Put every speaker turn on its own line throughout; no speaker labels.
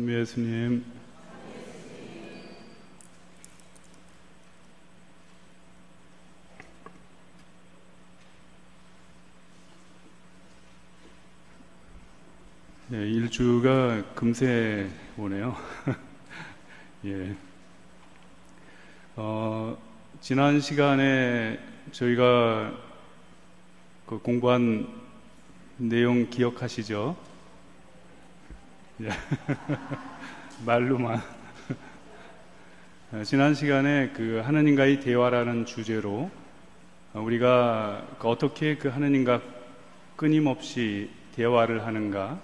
참 예수님. 네, 일주가 금세 오네요. 예. 지난 시간에 저희가 그 공부한 내용 기억하시죠? 예. 말로만. 지난 시간에 그 하느님과의 대화라는 주제로 우리가 어떻게 그 하느님과 끊임없이 대화를 하는가,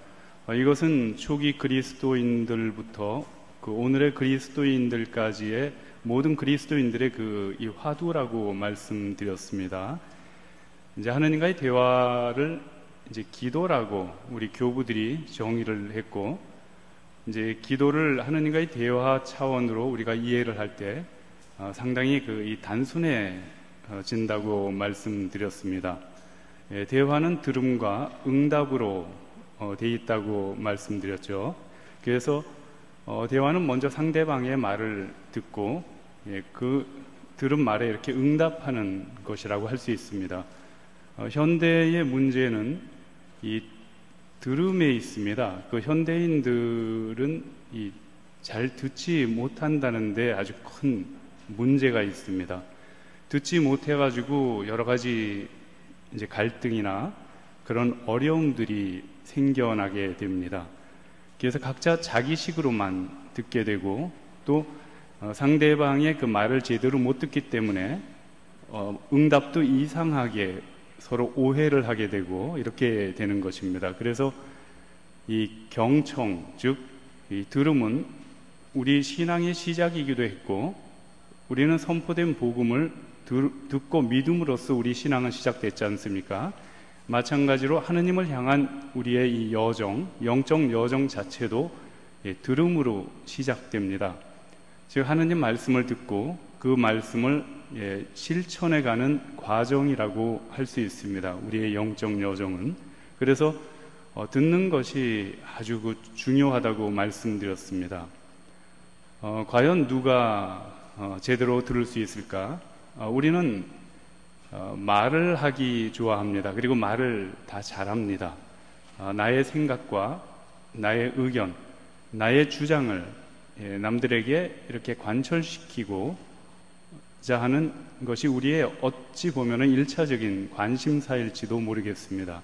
이것은 초기 그리스도인들부터 그 오늘의 그리스도인들까지의 모든 그리스도인들의 이 화두라고 말씀드렸습니다. 이제 하느님과의 대화를 이제 기도라고 우리 교부들이 정의를 했고, 이제 기도를 하느님과의 대화 차원으로 우리가 이해를 할 때 상당히 이 단순해진다고 말씀드렸습니다. 예, 대화는 들음과 응답으로 돼 있다고 말씀드렸죠. 그래서 대화는 먼저 상대방의 말을 듣고 그 들은 말에 이렇게 응답하는 것이라고 할 수 있습니다. 현대의 문제는 이 들음에 있습니다. 그 현대인들은 잘 듣지 못한다는데 아주 큰 문제가 있습니다. 듣지 못해가지고 여러 가지 이제 갈등이나 그런 어려움들이 생겨나게 됩니다. 그래서 각자 자기식으로만 듣게 되고, 또 상대방의 그 말을 제대로 못 듣기 때문에 응답도 이상하게 서로 오해를 하게 되고 이렇게 되는 것입니다. 그래서 이 경청, 즉 이 들음은 우리 신앙의 시작이기도 했고, 우리는 선포된 복음을 듣고 믿음으로써 우리 신앙은 시작됐지 않습니까? 마찬가지로 하느님을 향한 우리의 이 여정, 영적 여정 자체도 들음으로 시작됩니다. 즉 하느님 말씀을 듣고 그 말씀을 실천해가는 과정이라고 할 수 있습니다. 우리의 영적 여정은. 그래서 듣는 것이 아주 중요하다고 말씀드렸습니다. 과연 누가 제대로 들을 수 있을까? 우리는 말을 하기 좋아합니다. 그리고 말을 다 잘합니다. 나의 생각과 나의 의견, 나의 주장을 남들에게 이렇게 관철시키고자 하는 것이 우리의 어찌 보면은 1차적인 관심사일지도 모르겠습니다.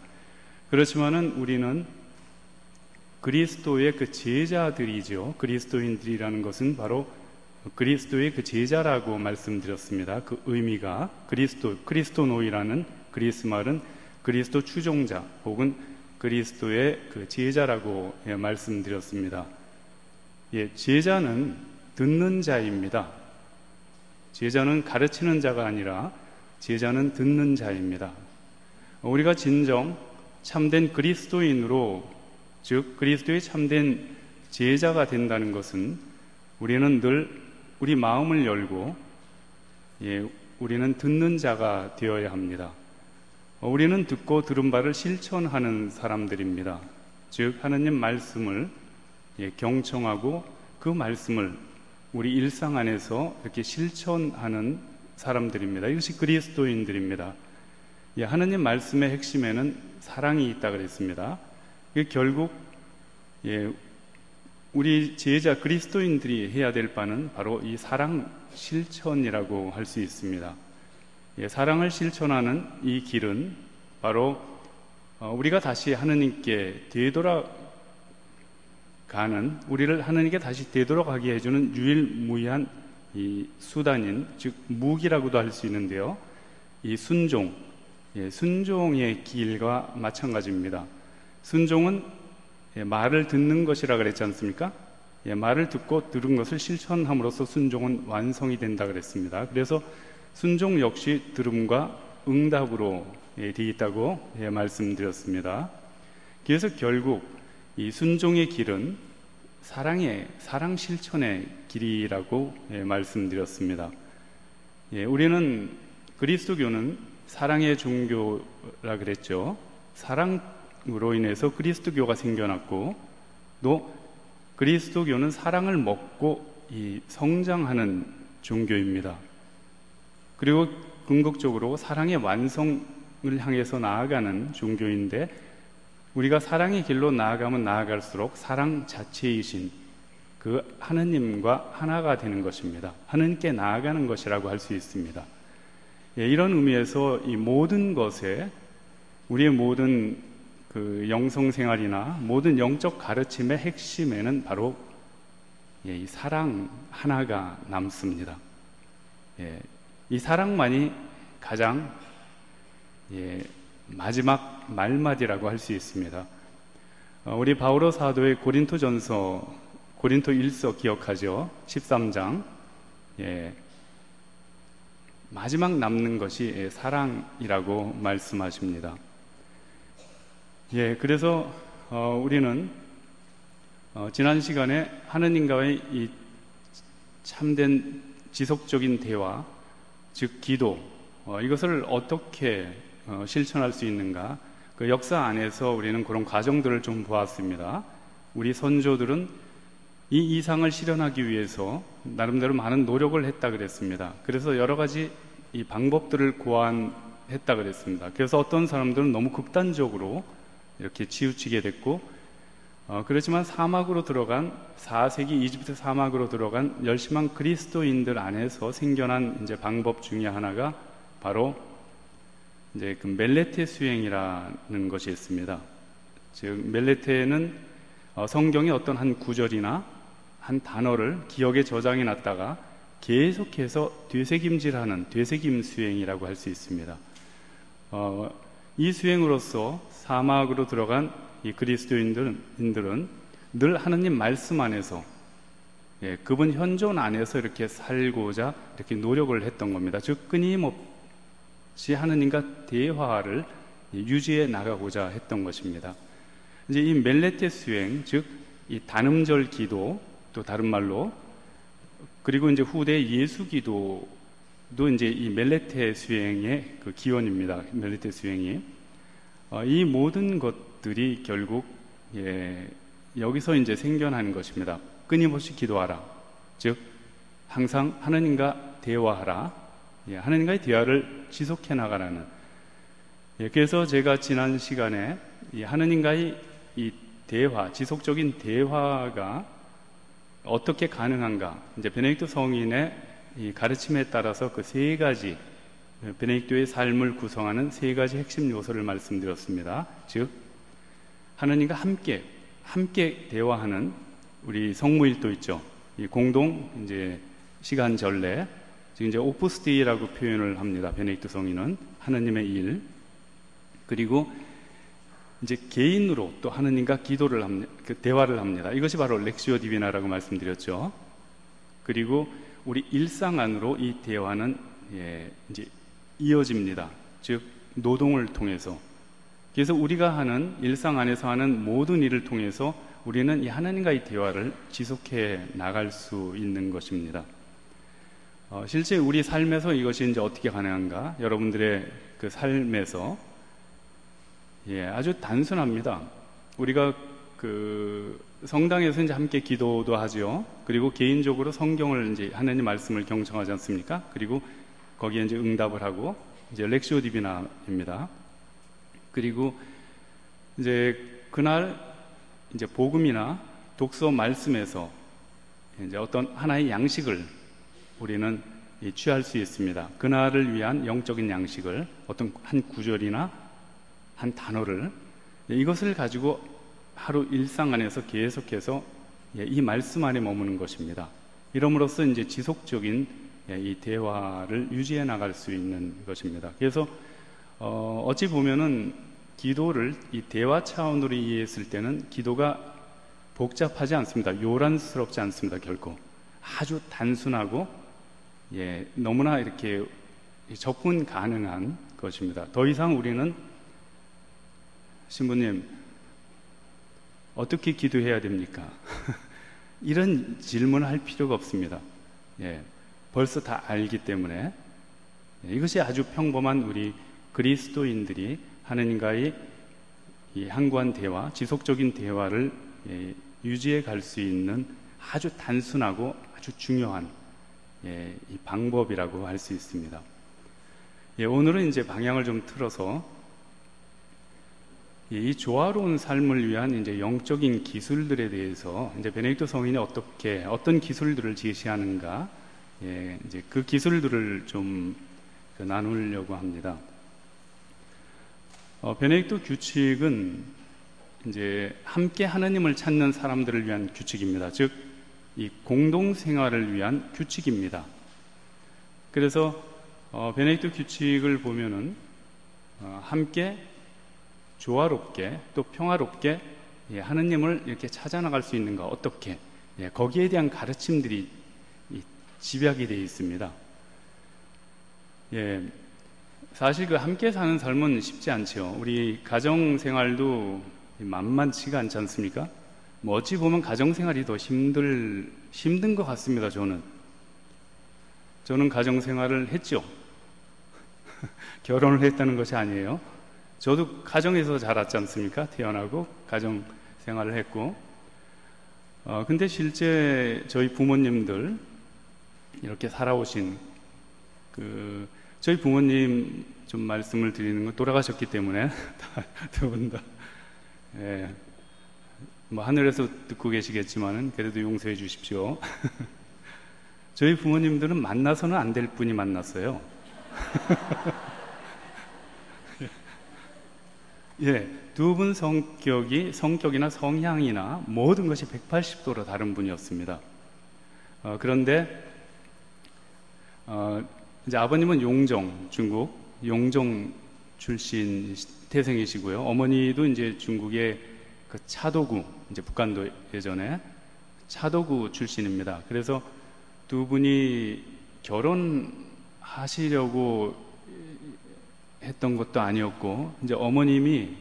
그렇지만은 우리는 그리스도의 그 제자들이죠. 그리스도인들이라는 것은 바로 그리스도의 그 제자라고 말씀드렸습니다. 그 의미가 그리스도노이라는 그리스 말은 그리스도 추종자 혹은 그리스도의 그 제자라고 말씀드렸습니다. 제자는 듣는 자입니다. 제자는 가르치는 자가 아니라 제자는 듣는 자입니다. 우리가 진정 참된 그리스도인으로, 즉 그리스도의 참된 제자가 된다는 것은 우리는 늘 우리 마음을 열고 우리는 듣는 자가 되어야 합니다. 우리는 듣고 들은 바를 실천하는 사람들입니다. 즉 하느님 말씀을 경청하고 그 말씀을 우리 일상 안에서 이렇게 실천하는 사람들입니다. 이것이 그리스도인들입니다. 하느님 말씀의 핵심에는 사랑이 있다 그랬습니다. 결국 우리 제자 그리스도인들이 해야 될 바는 바로 이 사랑 실천이라고 할 수 있습니다. 사랑을 실천하는 이 길은 바로 우리가 다시 하느님께 되돌아가는, 우리를 하느님께 다시 되돌아가게 해주는 유일무이한 이 수단인, 즉 무기라고도 할 수 있는데요, 이 순종, 순종의 길과 마찬가지입니다. 순종은 말을 듣는 것이라 그랬지 않습니까? 말을 듣고 들은 것을 실천함으로써 순종은 완성이 된다 그랬습니다. 그래서 순종 역시 들음과 응답으로 되어 있다고 말씀드렸습니다. 그래서 결국 이 순종의 길은 사랑 실천의 길이라고 말씀드렸습니다. 우리는 그리스도교는 사랑의 종교라 그랬죠. 사랑으로 인해서 그리스도교가 생겨났고, 또 그리스도교는 사랑을 먹고 성장하는 종교입니다. 그리고 궁극적으로 사랑의 완성을 향해서 나아가는 종교인데, 우리가 사랑의 길로 나아가면 나아갈수록 사랑 자체이신 그 하느님과 하나가 되는 것입니다. 하느님께 나아가는 것이라고 할 수 있습니다. 이런 의미에서 이 모든 것에, 우리의 모든 그 영성생활이나 모든 영적 가르침의 핵심에는 바로 이 사랑 하나가 남습니다. 이 사랑만이 가장 마지막 말mad이라고 할 수 있습니다. 우리 바오로 사도의 고린토 1서 기억하죠? 13장. 마지막 남는 것이 사랑이라고 말씀하십니다. 그래서 우리는 지난 시간에 하느님과의 이 참된 지속적인 대화, 즉 기도, 이것을 어떻게 실천할 수 있는가, 그 역사 안에서 우리는 그런 과정들을 좀 보았습니다. 우리 선조들은 이 이상을 실현하기 위해서 나름대로 많은 노력을 했다 그랬습니다. 그래서 여러 가지 이 방법들을 고안했다 그랬습니다. 그래서 어떤 사람들은 너무 극단적으로 이렇게 치우치게 됐고, 그렇지만 사막으로 들어간 4세기 이집트 사막으로 들어간 열심한 그리스도인들 안에서 생겨난 이제 방법 중에 하나가 바로 이제 그 멜레테 수행이라는 것이 있습니다. 즉 멜레테는 성경의 어떤 한 구절이나 한 단어를 기억에 저장해 놨다가 계속해서 되새김질하는 되새김 수행이라고 할 수 있습니다. 이 수행으로서 사막으로 들어간 이 그리스도인들은 늘 하느님 말씀 안에서, 그분 현존 안에서 이렇게 살고자 이렇게 노력을 했던 겁니다. 즉 끊임없이 하느님과 대화를 유지해 나가고자 했던 것입니다. 이제 이 멜레테 수행, 즉 이 단음절 기도, 또 다른 말로, 그리고 이제 후대 예수 기도도 이제 이 멜레테 수행의 그 기원입니다. 멜레테 수행이 이 모든 것들이 결국 여기서 이제 생겨나는 것입니다. 끊임없이 기도하라, 즉 항상 하느님과 대화하라, 하느님과의 대화를 지속해 나가라는. 그래서 제가 지난 시간에 이 하느님과의 이 대화, 지속적인 대화가 어떻게 가능한가, 이제 베네딕토 성인의 이 가르침에 따라서 그 세 가지, 베네딕토의 삶을 구성하는 세 가지 핵심 요소를 말씀드렸습니다. 즉 하느님과 함께 대화하는 우리 성무일도 있죠. 이 공동 이제 시간 전례, 즉 이제 오푸스 데이라고 표현을 합니다. 베네딕토 성인은 하느님의 일. 그리고 이제 개인으로 또 하느님과 기도를 합니다. 그 대화를 합니다. 이것이 바로 렉시오 디비나라고 말씀드렸죠. 그리고 우리 일상 안으로 이 대화는 이제 이어집니다. 즉 노동을 통해서. 그래서 우리가 하는 일상 안에서 하는 모든 일을 통해서 우리는 이 하나님과의 대화를 지속해 나갈 수 있는 것입니다. 실제 우리 삶에서 이것이 이제 어떻게 가능한가? 여러분들의 그 삶에서 아주 단순합니다. 우리가 그 성당에서 이제 함께 기도도 하죠. 그리고 개인적으로 성경을 이제 하나님 말씀을 경청하지 않습니까? 그리고 거기에 이제 응답을 하고 이제 렉시오 디비나입니다. 그리고 이제 그날 이제 복음이나 독서 말씀에서 이제 어떤 하나의 양식을 우리는 취할 수 있습니다. 그날을 위한 영적인 양식을, 어떤 한 구절이나 한 단어를, 이것을 가지고 하루 일상 안에서 계속해서 이 말씀 안에 머무는 것입니다. 이럼으로써 이제 지속적인 이 대화를 유지해 나갈 수 있는 것입니다. 그래서 어찌 보면은 기도를 이 대화 차원으로 이해했을 때는 기도가 복잡하지 않습니다. 요란스럽지 않습니다. 결코 아주 단순하고 너무나 이렇게 접근 가능한 것입니다. 더 이상 우리는 신부님 어떻게 기도해야 됩니까? 이런 질문을 할 필요가 없습니다. 벌써 다 알기 때문에 이것이 아주 평범한 우리 그리스도인들이 하느님과의 이 항구한 대화, 지속적인 대화를 유지해 갈 수 있는 아주 단순하고 아주 중요한 이 방법이라고 할 수 있습니다. 오늘은 이제 방향을 좀 틀어서 이 조화로운 삶을 위한 이제 영적인 기술들에 대해서 이제 베네딕토 성인이 어떤 기술들을 제시하는가, 이제 그 기술들을 좀 나누려고 합니다. 베네딕토 규칙은 이제 함께 하나님을 찾는 사람들을 위한 규칙입니다. 즉, 이 공동생활을 위한 규칙입니다. 그래서 베네딕토 규칙을 보면은 함께 조화롭게 또 평화롭게 하느님을 이렇게 찾아 나갈 수 있는가, 어떻게, 거기에 대한 가르침들이 집약이 되어 있습니다. 사실 그 함께 사는 삶은 쉽지 않죠. 우리 가정 생활도 만만치가 않지 않습니까? 뭐 어찌 보면 가정 생활이 더 힘든 것 같습니다. 저는 가정 생활을 했죠. 결혼을 했다는 것이 아니에요. 저도 가정에서 자랐지 않습니까? 태어나고 가정 생활을 했고, 근데 실제 저희 부모님들 이렇게 살아오신 저희 부모님 좀 말씀을 드리는 건, 돌아가셨기 때문에 두 분 다 뭐 하늘에서 듣고 계시겠지만은 그래도 용서해 주십시오. 저희 부모님들은 만나서는 안 될 분이 만났어요. 두 분 성격이나 성향이나 모든 것이 180도로 다른 분이었습니다. 그런데 이제 아버님은 중국 용종 출신 태생이시고요. 어머니도 이제 중국의 그 차도구, 이제 북한도 예전에 차도구 출신입니다. 그래서 두 분이 결혼하시려고 했던 것도 아니었고, 이제 어머님이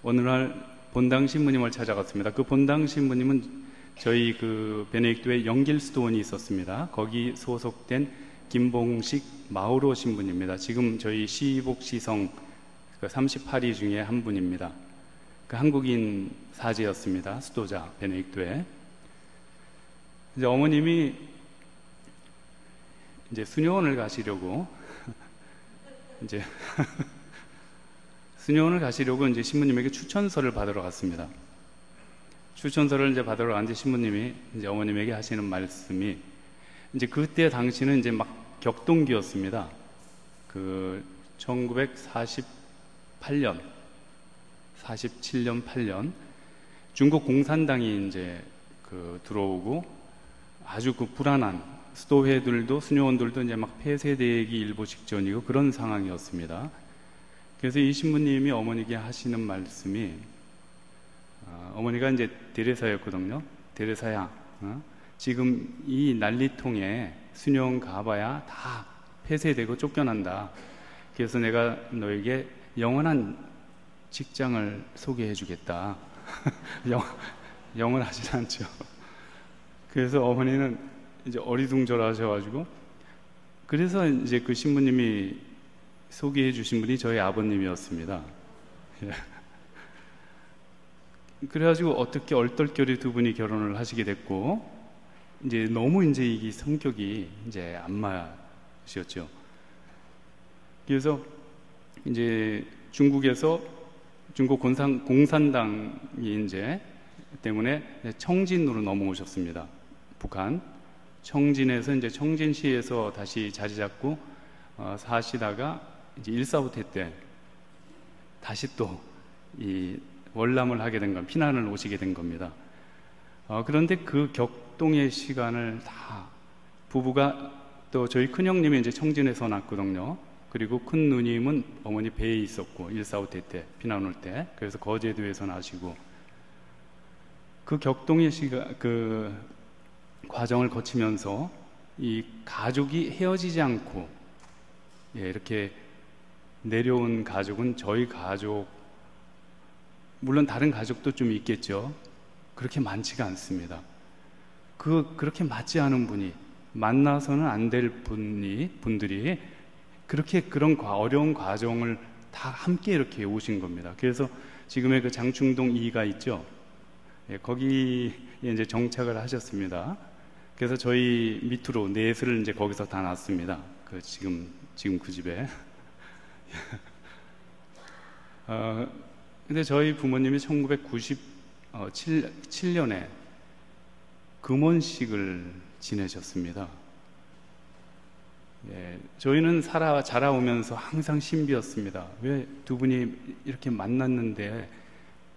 어느 날 본당 신부님을 찾아갔습니다. 그 본당 신부님은 저희 그 베네딕토에 영길스도원이 있었습니다. 거기 소속된 김봉식 마우로 신부님입니다. 지금 저희 시복시성 38위 중에 한 분입니다. 그 한국인 사제였습니다. 수도자 베네딕토에. 이제 어머님이 이제 수녀원을 가시려고 이제 이제 신부님에게 추천서를 받으러 갔습니다. 추천서를 이제 받으러 갔는데 신부님이 이제 어머님에게 하시는 말씀이, 이제 그때 당시는 이제 막 격동기였습니다. 그 1947년 8년 중국 공산당이 이제 들어오고 아주 불안한, 수도회들도 수녀원들도 이제 막 폐쇄되기 일보 직전이고 그런 상황이었습니다. 그래서 이 신부님이 어머니께 하시는 말씀이, 어머니가 이제 대레사였거든요. 대레사야, 지금 이 난리통에 수녀원 가봐야 다 폐쇄되고 쫓겨난다. 그래서 내가 너에게 영원한 직장을 소개해 주겠다. 영원하진 않죠. 그래서 어머니는 이제 어리둥절하셔가지고, 그래서 이제 그 신부님이 소개해 주신 분이 저희 아버님이었습니다. 그래가지고 어떻게 얼떨결에 두 분이 결혼을 하시게 됐고, 이제 너무 이제 이 성격이 이제 안 맞으셨죠. 그래서 이제 중국 공산당이 이제 때문에 청진으로 넘어오셨습니다. 북한 청진에서 이제 청진시에서 다시 자리 잡고 사시다가 이제 1.4부 때 다시 또 이 월남을 하게 된 건, 피난을 오시게 된 겁니다. 그런데 그 격동의 시간을 다 부부가, 또 저희 큰형님이 이제 청진에서 났거든요. 그리고 큰 누님은 어머니 배에 있었고 1.4부 때 피난 올 때, 그래서 거제도에서 나시고, 그 격동의 그 과정을 거치면서 이 가족이 헤어지지 않고 이렇게 내려온 가족은 저희 가족, 물론 다른 가족도 좀 있겠죠. 그렇게 많지가 않습니다. 그렇게 맞지 않은 분이, 만나서는 안 될 분들이 그렇게 그런 어려운 과정을 다 함께 이렇게 오신 겁니다. 그래서 지금의 그 장충동 2가 있죠. 거기에 이제 정착을 하셨습니다. 그래서 저희 밑으로 넷을 이제 거기서 다 놨습니다. 지금 그 집에. 근데 저희 부모님이 1997년에 금혼식을 지내셨습니다. 저희는 자라오면서 항상 신비였습니다. 왜 두 분이 이렇게 만났는데,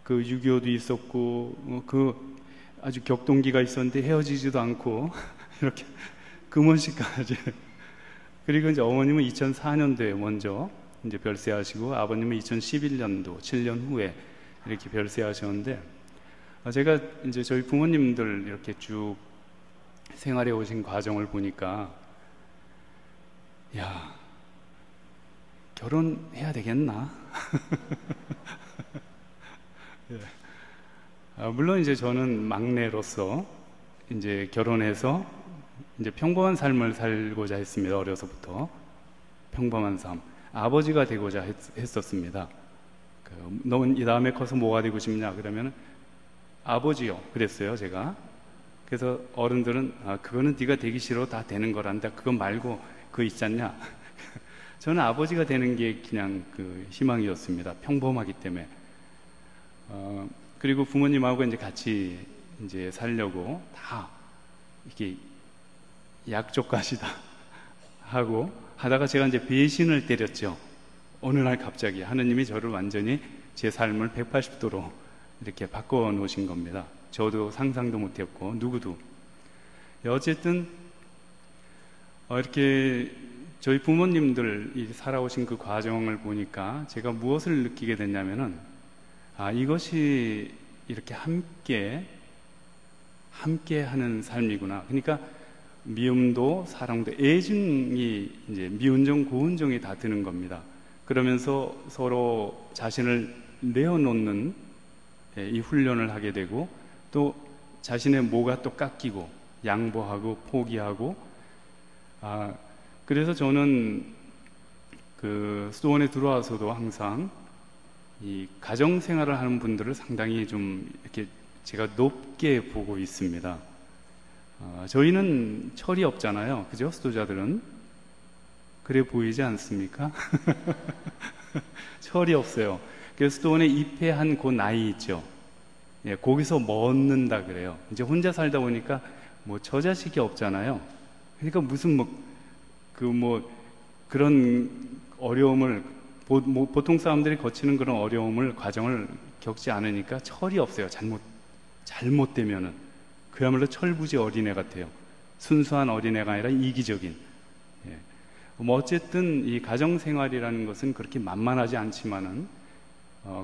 6.25도 있었고, 아주 격동기가 있었는데 헤어지지도 않고, 이렇게 금혼식까지. 그리고 이제 어머님은 2004년도에 먼저 이제 별세하시고, 아버님은 2011년도, 7년 후에 이렇게 별세하셨는데, 제가 이제 저희 부모님들 이렇게 쭉 생활해 오신 과정을 보니까, 야, 결혼해야 되겠나? 예. 물론 이제 저는 막내로서 이제 결혼해서 이제 평범한 삶을 살고자 했습니다. 어려서부터 평범한 삶. 아버지가 되고자 했었습니다. 넌 이 다음에 커서 뭐가 되고 싶냐? 그러면 아버지요. 그랬어요, 제가. 그래서 어른들은 그거는 네가 되기 싫어 다 되는 거란다. 그거 말고 그거 있잖냐? 저는 아버지가 되는 게 그냥 희망이었습니다. 평범하기 때문에. 그리고 부모님하고 이제 같이 이제 살려고 다 이렇게 약조까지 다 하고 하다가 제가 이제 배신을 때렸죠. 어느 날 갑자기 하느님이 저를 완전히 제 삶을 180도로 이렇게 바꿔 놓으신 겁니다. 저도 상상도 못했고 누구도. 어쨌든 이렇게 저희 부모님들 살아오신 그 과정을 보니까 제가 무엇을 느끼게 됐냐면은 이것이 이렇게 함께 하는 삶이구나. 그러니까 미움도 사랑도 애증이 이제 미운정 고운정이 다 드는 겁니다. 그러면서 서로 자신을 내어놓는 이 훈련을 하게 되고 또 자신의 모가 또 깎이고 양보하고 포기하고 그래서 저는 수도원에 들어와서도 항상 이 가정 생활을 하는 분들을 상당히 좀 이렇게 제가 높게 보고 있습니다. 저희는 철이 없잖아요. 그죠? 수도자들은. 그래 보이지 않습니까? 철이 없어요. 그래서 수도원에 입회한 그 나이 있죠. 거기서 멎는다 그래요. 이제 혼자 살다 보니까 처자식이 없잖아요. 그러니까 무슨 그런 어려움을 보통 사람들이 거치는 그런 과정을 겪지 않으니까 철이 없어요. 잘못되면은 그야말로 철부지 어린애 같아요. 순수한 어린애가 아니라 이기적인. 어쨌든 이 가정생활이라는 것은 그렇게 만만하지 않지만은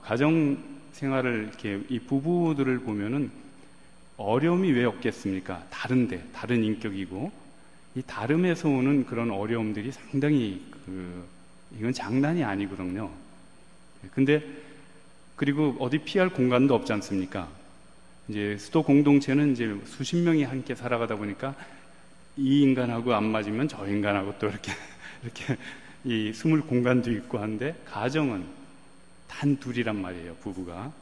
가정생활을 이렇게 이 부부들을 보면은 어려움이 왜 없겠습니까? 다른 인격이고 이 다름에서 오는 그런 어려움들이 상당히 이건 장난이 아니거든요. 근데 그리고 어디 피할 공간도 없지 않습니까? 이제 수도 공동체는 이제 수십 명이 함께 살아가다 보니까 이 인간하고 안 맞으면 저 인간하고 또 이렇게 이 숨을 공간도 있고 한데 가정은 단 둘이란 말이에요, 부부가.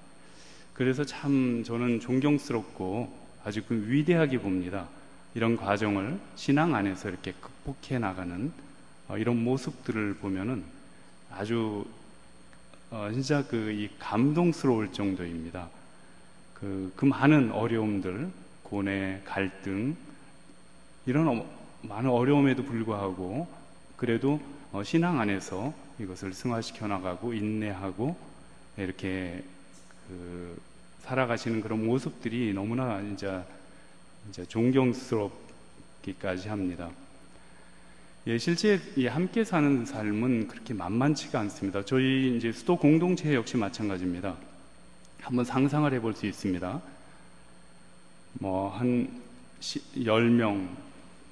그래서 참 저는 존경스럽고 아주 위대하게 봅니다. 이런 과정을 신앙 안에서 이렇게 극복해 나가는 이런 모습들을 보면은 아주 진짜 이 감동스러울 정도입니다. 그 많은 어려움들, 고뇌, 갈등 이런 많은 어려움에도 불구하고 그래도 신앙 안에서 이것을 승화시켜 나가고 인내하고 이렇게 살아가시는 그런 모습들이 너무나 진짜 존경스럽기까지 합니다. 실제 함께 사는 삶은 그렇게 만만치가 않습니다. 저희 이제 수도 공동체 역시 마찬가지입니다. 한번 상상을 해볼 수 있습니다. 한 10명,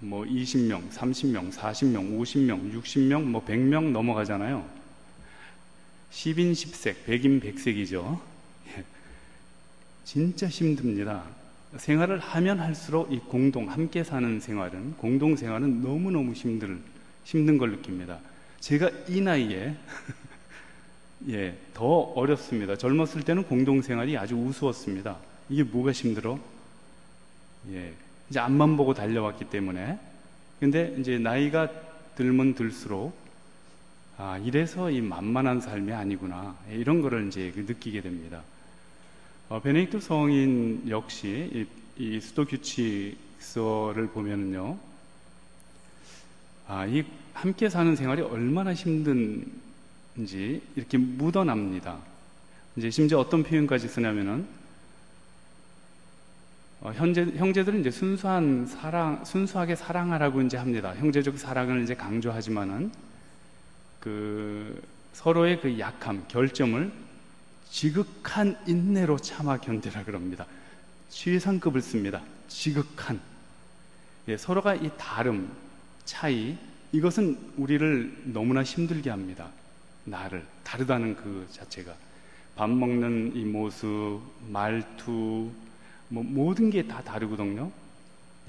20명, 30명, 40명, 50명, 60명, 100명 넘어가잖아요. 10인 10색, 100인 100색이죠. 진짜 힘듭니다. 생활을 하면 할수록 이 함께 사는 생활은, 공동생활은 너무너무 힘든 걸 느낍니다. 제가 이 나이에 더 어렵습니다. 젊었을 때는 공동생활이 아주 우스웠습니다. 이게 뭐가 힘들어? 예, 이제 앞만 보고 달려왔기 때문에. 근데 이제 나이가 들면 들수록 이래서 이 만만한 삶이 아니구나, 이런 거를 이제 느끼게 됩니다. 베네딕토 성인 역시 이 수도 규칙서를 보면은요, 이 함께 사는 생활이 얼마나 힘든지 이렇게 묻어납니다. 이제 심지어 어떤 표현까지 쓰냐면은, 형제들은 이제 순수하게 사랑하라고 이제 합니다. 형제적 사랑을 이제 강조하지만은, 서로의 그 약함, 결점을 지극한 인내로 참아 견디라 그럽니다. 최상급을 씁니다. 지극한. 예, 서로가 이 다름, 차이, 이것은 우리를 너무나 힘들게 합니다. 나를, 다르다는 그 자체가. 밥 먹는 이 모습, 말투, 모든 게 다 다르거든요.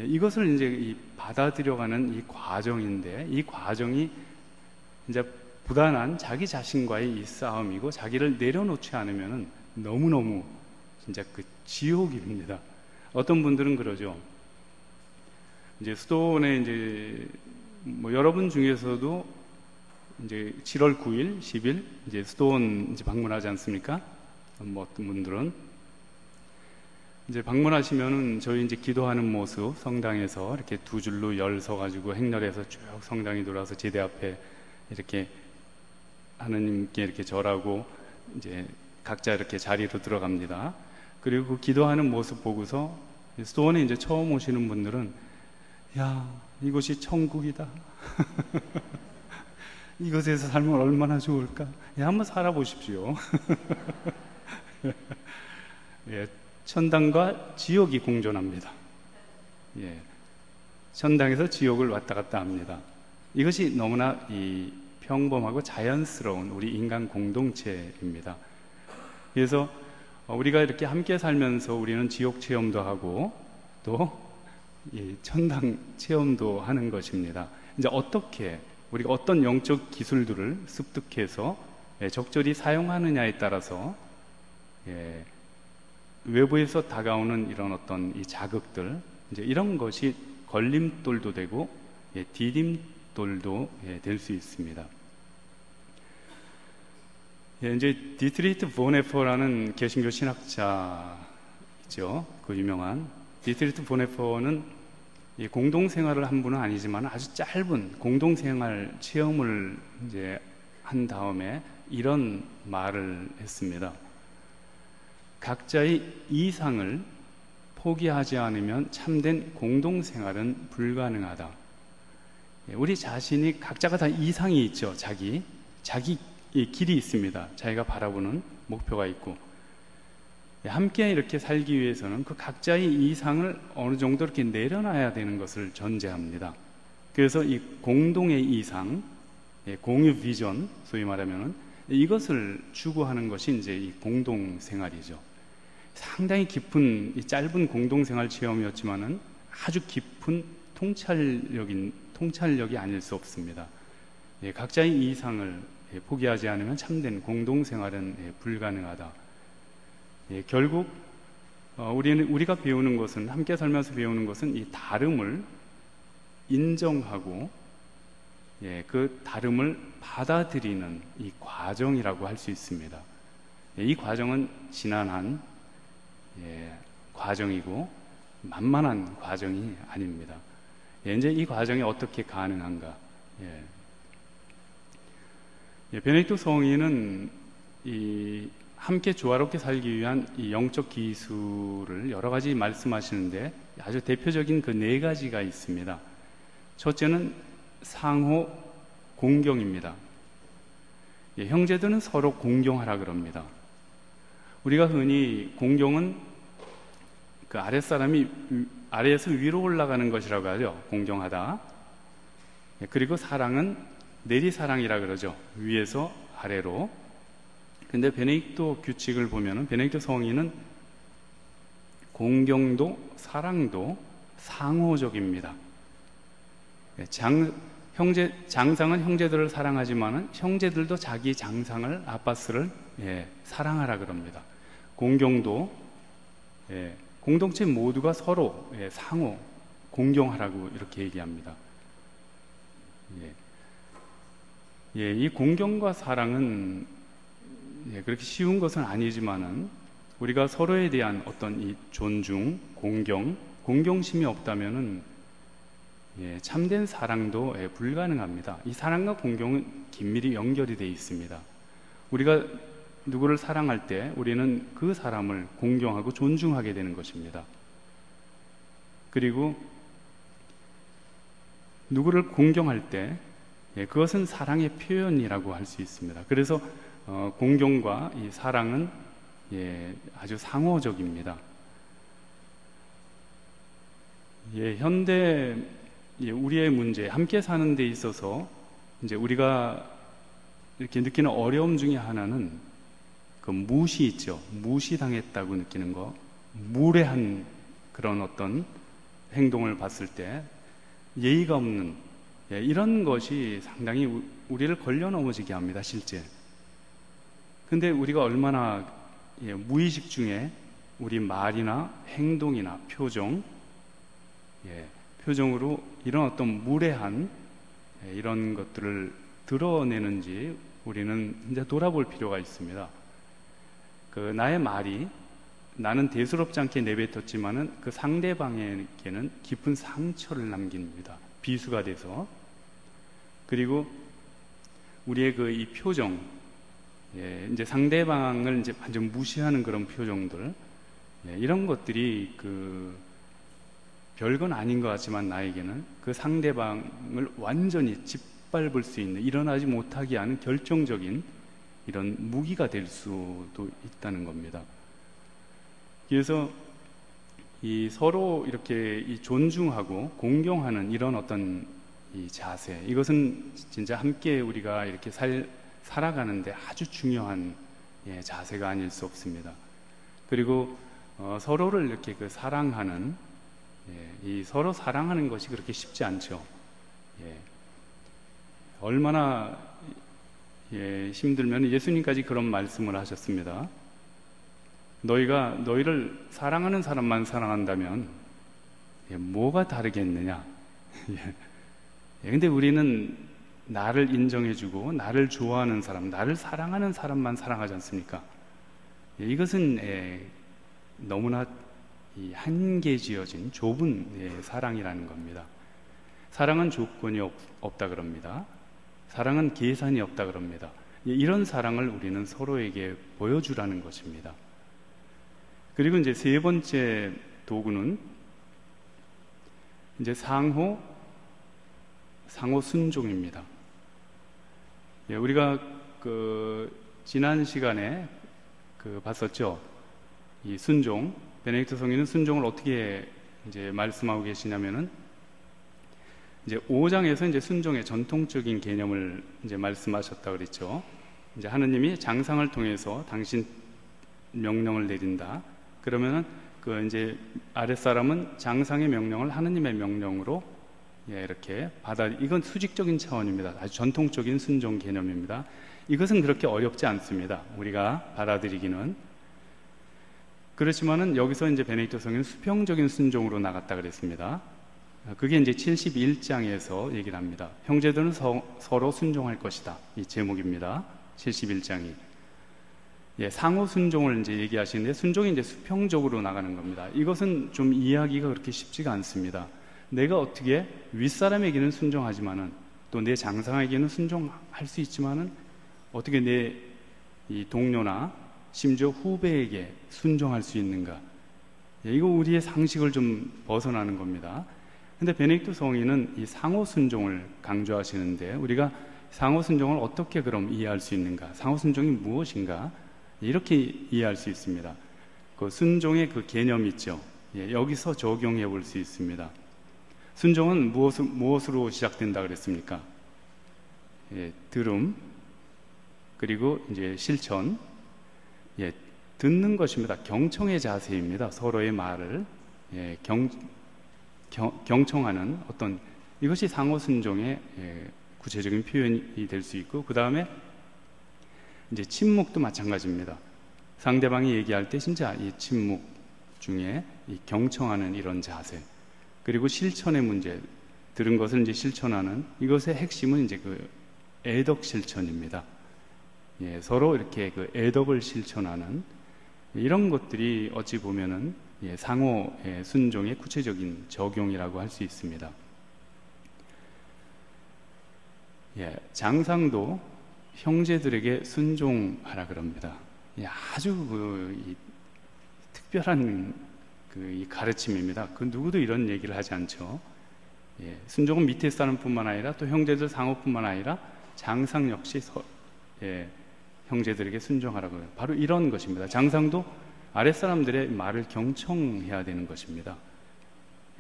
예, 이것을 이제 받아들여가는 이 과정인데, 이 과정이 이제 부단한 자기 자신과의 이 싸움이고, 자기를 내려놓지 않으면 너무너무 진짜 그 지옥입니다. 어떤 분들은 그러죠. 이제 수도원에 이제 여러분 중에서도 이제 7월 9일, 10일 이제 수도원 이제 방문하지 않습니까? 어떤 분들은 이제 방문하시면은 저희 이제 기도하는 모습, 성당에서 이렇게 두 줄로 열 서가지고 행렬해서 쭉 성당이 돌아서 제대 앞에 이렇게 하느님께 이렇게 절하고 이제 각자 이렇게 자리로 들어갑니다. 그리고 그 기도하는 모습 보고서 수도원에 이제 처음 오시는 분들은, 야, 이곳이 천국이다. 이곳에서 살면 얼마나 좋을까? 예, 한번 살아보십시오. 예, 천당과 지옥이 공존합니다. 예, 천당에서 지옥을 왔다 갔다 합니다. 이것이 너무나 평범하고 자연스러운 우리 인간 공동체입니다. 그래서 우리가 이렇게 함께 살면서 우리는 지옥 체험도 하고 또 천당 체험도 하는 것입니다. 이제 어떻게 우리가 어떤 영적 기술들을 습득해서 적절히 사용하느냐에 따라서 외부에서 다가오는 이런 어떤 이 자극들, 이제 이런 것이 걸림돌도 되고 디딤돌도 될 수 있습니다. 이제 디트리히트 보네퍼라는 개신교 신학자 있죠. 그 유명한 디트리히트 보네퍼는 이 공동생활을 한 분은 아니지만 아주 짧은 공동생활 체험을 이제 한 다음에 이런 말을 했습니다. 각자의 이상을 포기하지 않으면 참된 공동생활은 불가능하다. 우리 자신이 각자가 다 이상이 있죠. 자기 길이 있습니다. 자기가 바라보는 목표가 있고, 함께 이렇게 살기 위해서는 그 각자의 이상을 어느 정도 이렇게 내려놔야 되는 것을 전제합니다. 그래서 이 공동의 이상, 공유 비전, 소위 말하면은 이것을 추구하는 것이 이제 이 공동생활이죠. 상당히 깊은 이 짧은 공동생활 체험이었지만은 아주 깊은 통찰력이 아닐 수 없습니다. 각자의 이상을 포기하지 않으면 참된 공동생활은 불가능하다. 결국 우리가 배우는 것은, 함께 살면서 배우는 것은 이 다름을 인정하고 그 다름을 받아들이는 이 과정이라고 할 수 있습니다. 이 과정은 지난한 과정이고 만만한 과정이 아닙니다. 이제 이 과정이 어떻게 가능한가? 베네딕토 성인은 함께 조화롭게 살기 위한 이 영적 기술을 여러 가지 말씀하시는데 아주 대표적인 그 4가지가 있습니다. 첫째는 상호 공경입니다. 형제들은 서로 공경하라 그럽니다. 우리가 흔히 공경은 그 아랫사람이 아래에서 위로 올라가는 것이라고 하죠. 공경하다. 그리고 사랑은 내리사랑이라 그러죠. 위에서 아래로. 근데 베네딕토 규칙을 보면은, 베네딕토 성인은 공경도 사랑도 상호적입니다. 장상은 형제들을 사랑하지만은 형제들도 자기 장상을, 아빠스를 사랑하라 그럽니다. 공경도 공동체 모두가 서로 상호 공경하라고 이렇게 얘기합니다. 이 공경과 사랑은 그렇게 쉬운 것은 아니지만은 우리가 서로에 대한 어떤 이 존중, 공경심이 없다면은 참된 사랑도 불가능합니다. 이 사랑과 공경은 긴밀히 연결이 되어 있습니다. 우리가 누구를 사랑할 때 우리는 그 사람을 공경하고 존중하게 되는 것입니다. 그리고 누구를 공경할 때 그것은 사랑의 표현이라고 할 수 있습니다. 그래서 공경과 이 사랑은 아주 상호적입니다. 현대 우리의 문제, 함께 사는 데 있어서 이제 우리가 이렇게 느끼는 어려움 중에 하나는 그 무시 있죠. 무시당했다고 느끼는 거, 무례한 그런 어떤 행동을 봤을 때 예의가 없는 이런 것이 상당히 우리를 걸려 넘어지게 합니다, 실제. 근데 우리가 얼마나 무의식 중에 우리 말이나 행동이나 표정으로 이런 어떤 무례한 이런 것들을 드러내는지 우리는 이제 돌아볼 필요가 있습니다. 나의 말이 나는 대수롭지 않게 내뱉었지만은 그 상대방에게는 깊은 상처를 남깁니다. 비수가 돼서. 그리고 우리의 이 표정, 이제 상대방을 이제 완전 무시하는 그런 표정들, 이런 것들이 별건 아닌 것 같지만 나에게는 그 상대방을 완전히 짓밟을 수 있는, 일어나지 못하게 하는 결정적인 이런 무기가 될 수도 있다는 겁니다. 그래서 서로 이렇게 존중하고 공경하는 이런 어떤 이 자세, 이것은 진짜 함께 우리가 이렇게 살아가는데 아주 중요한 자세가 아닐 수 없습니다. 그리고 서로를 이렇게 사랑하는, 이 서로 사랑하는 것이 그렇게 쉽지 않죠. 얼마나 힘들면 예수님까지 그런 말씀을 하셨습니다. 너희가 너희를 사랑하는 사람만 사랑한다면 뭐가 다르겠느냐. 근데 우리는 나를 인정해주고 나를 좋아하는 사람, 나를 사랑하는 사람만 사랑하지 않습니까? 이것은 너무나 한계 지어진 좁은 사랑이라는 겁니다. 사랑은 조건이 없다 그럽니다. 사랑은 계산이 없다 그럽니다. 이런 사랑을 우리는 서로에게 보여주라는 것입니다. 그리고 이제 세 번째 도구는 이제 상호 순종입니다. 우리가 지난 시간에 봤었죠. 이 순종, 베네딕토 성인은 순종을 어떻게 이제 말씀하고 계시냐면은 이제 5장에서 이제 순종의 전통적인 개념을 이제 말씀하셨다 그랬죠. 이제 하느님이 장상을 통해서 당신 명령을 내린다. 그러면은 이제 아랫사람은 장상의 명령을 하느님의 명령으로 이렇게 이건 수직적인 차원입니다. 아주 전통적인 순종 개념입니다. 이것은 그렇게 어렵지 않습니다. 우리가 받아들이기는. 그렇지만은 여기서 이제 베네딕토 성인은 수평적인 순종으로 나갔다 그랬습니다. 그게 이제 71장에서 얘기를 합니다. 형제들은 서로 순종할 것이다. 이 제목입니다. 71장이. 상호 순종을 이제 얘기하시는데 순종이 이제 수평적으로 나가는 겁니다. 이것은 좀 이해하기가 그렇게 쉽지가 않습니다. 내가 어떻게 윗사람에게는 순종하지만은 또 내 장상에게는 순종할 수 있지만은 어떻게 내 이 동료나 심지어 후배에게 순종할 수 있는가? 이거 우리의 상식을 좀 벗어나는 겁니다. 근데 베네딕토 성인은 이 상호 순종을 강조하시는데 우리가 상호 순종을 어떻게 그럼 이해할 수 있는가? 상호 순종이 무엇인가? 이렇게 이해할 수 있습니다. 순종의 개념 있죠. 여기서 적용해 볼 수 있습니다. 순종은 무엇으로 시작된다 그랬습니까? 들음, 그리고 이제 실천, 듣는 것입니다. 경청의 자세입니다. 서로의 말을 경청하는 어떤, 이것이 상호 순종의 구체적인 표현이 될 수 있고, 그 다음에 이제 침묵도 마찬가지입니다. 상대방이 얘기할 때 진짜 이 침묵, 중에 이 경청하는 이런 자세, 그리고 실천의 문제, 들은 것을 이제 실천하는, 이것의 핵심은 이제 그 애덕 실천입니다. 예, 서로 이렇게 그 애덕을 실천하는 이런 것들이 어찌 보면은 예, 상호 순종의 구체적인 적용이라고 할 수 있습니다. 예, 장상도 형제들에게 순종하라 그럽니다. 예, 아주 특별한 이 가르침입니다. 그 누구도 이런 얘기를 하지 않죠. 예, 순종은 밑에 사는 뿐만 아니라 또 형제들 상호뿐만 아니라 장상 역시 형제들에게 순종하라고 해요. 바로 이런 것입니다. 장상도 아랫사람들의 말을 경청해야 되는 것입니다.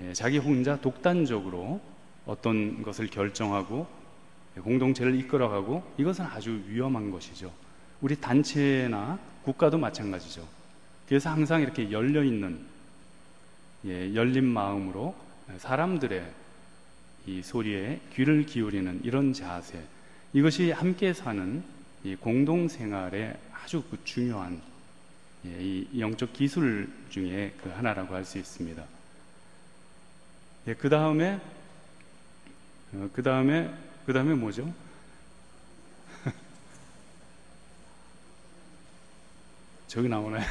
예, 자기 혼자 독단적으로 어떤 것을 결정하고 공동체를 이끌어가고, 이것은 아주 위험한 것이죠. 우리 단체나 국가도 마찬가지죠. 그래서 항상 이렇게 열려있는 열린 마음으로 사람들의 이 소리에 귀를 기울이는 이런 자세, 이것이 함께 사는 이 공동생활의 아주 중요한 이 영적 기술 중에 그 하나라고 할 수 있습니다. 예, 그 다음에 뭐죠? 저기 나오나요?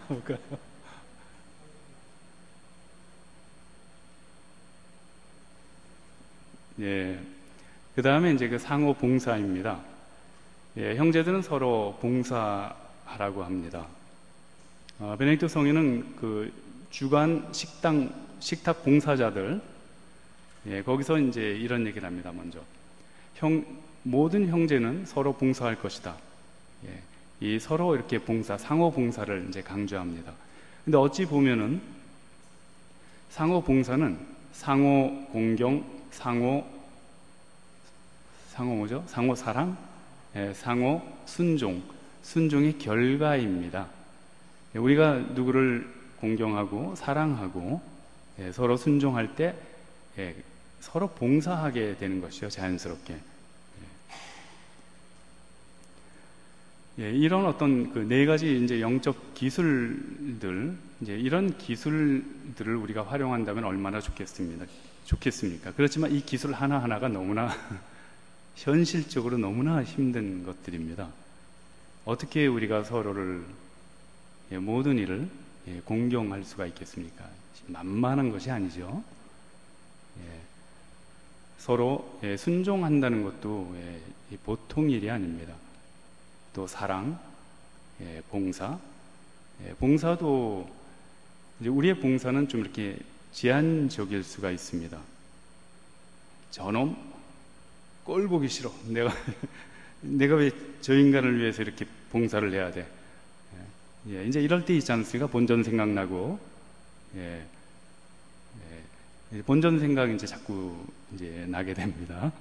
볼까요? 예. 그 다음에 이제 그 상호 봉사입니다. 예, 형제들은 서로 봉사하라고 합니다. 베네딕토 성인은 그 주간 식탁 봉사자들, 예, 거기서 이제 이런 얘기를 합니다. 먼저 모든 형제는 서로 봉사할 것이다. 예, 이 서로 이렇게 상호 봉사를 이제 강조합니다. 근데 어찌 보면은 상호 봉사는 상호 공경, 상호 뭐죠? 상호 사랑, 예, 상호 순종의 결과입니다. 예, 우리가 누구를 공경하고 사랑하고 서로 순종할 때 서로 봉사하게 되는 것이요, 자연스럽게. 이런 어떤 그 네 가지 이제 영적 기술들, 이제 이런 기술들을 우리가 활용한다면 얼마나 좋겠습니까? 그렇지만 이 기술 하나하나가 너무나 현실적으로 너무나 힘든 것들입니다. 어떻게 우리가 서로를 모든 일을 공경할 수가 있겠습니까? 만만한 것이 아니죠. 서로 순종한다는 것도 보통 일이 아닙니다. 또 사랑, 봉사도 이제 우리의 봉사는 좀 이렇게 제한적일 수가 있습니다. 저놈 꼴 보기 싫어. 내가 왜 저 인간을 위해서 이렇게 봉사를 해야 돼? 이제 이럴 때 있지 않습니까? 본전 생각나고, 본전 생각이 이제 자꾸 이제 나게 됩니다.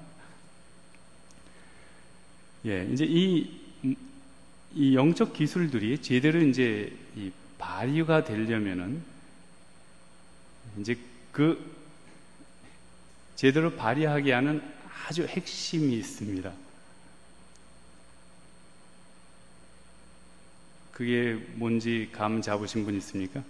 이제 이 영적 기술들이 제대로 이제 이 발휘가 되려면은 이제 그 제대로 발휘하게 하는 아주 핵심이 있습니다. 그게 뭔지 감 잡으신 분 있습니까?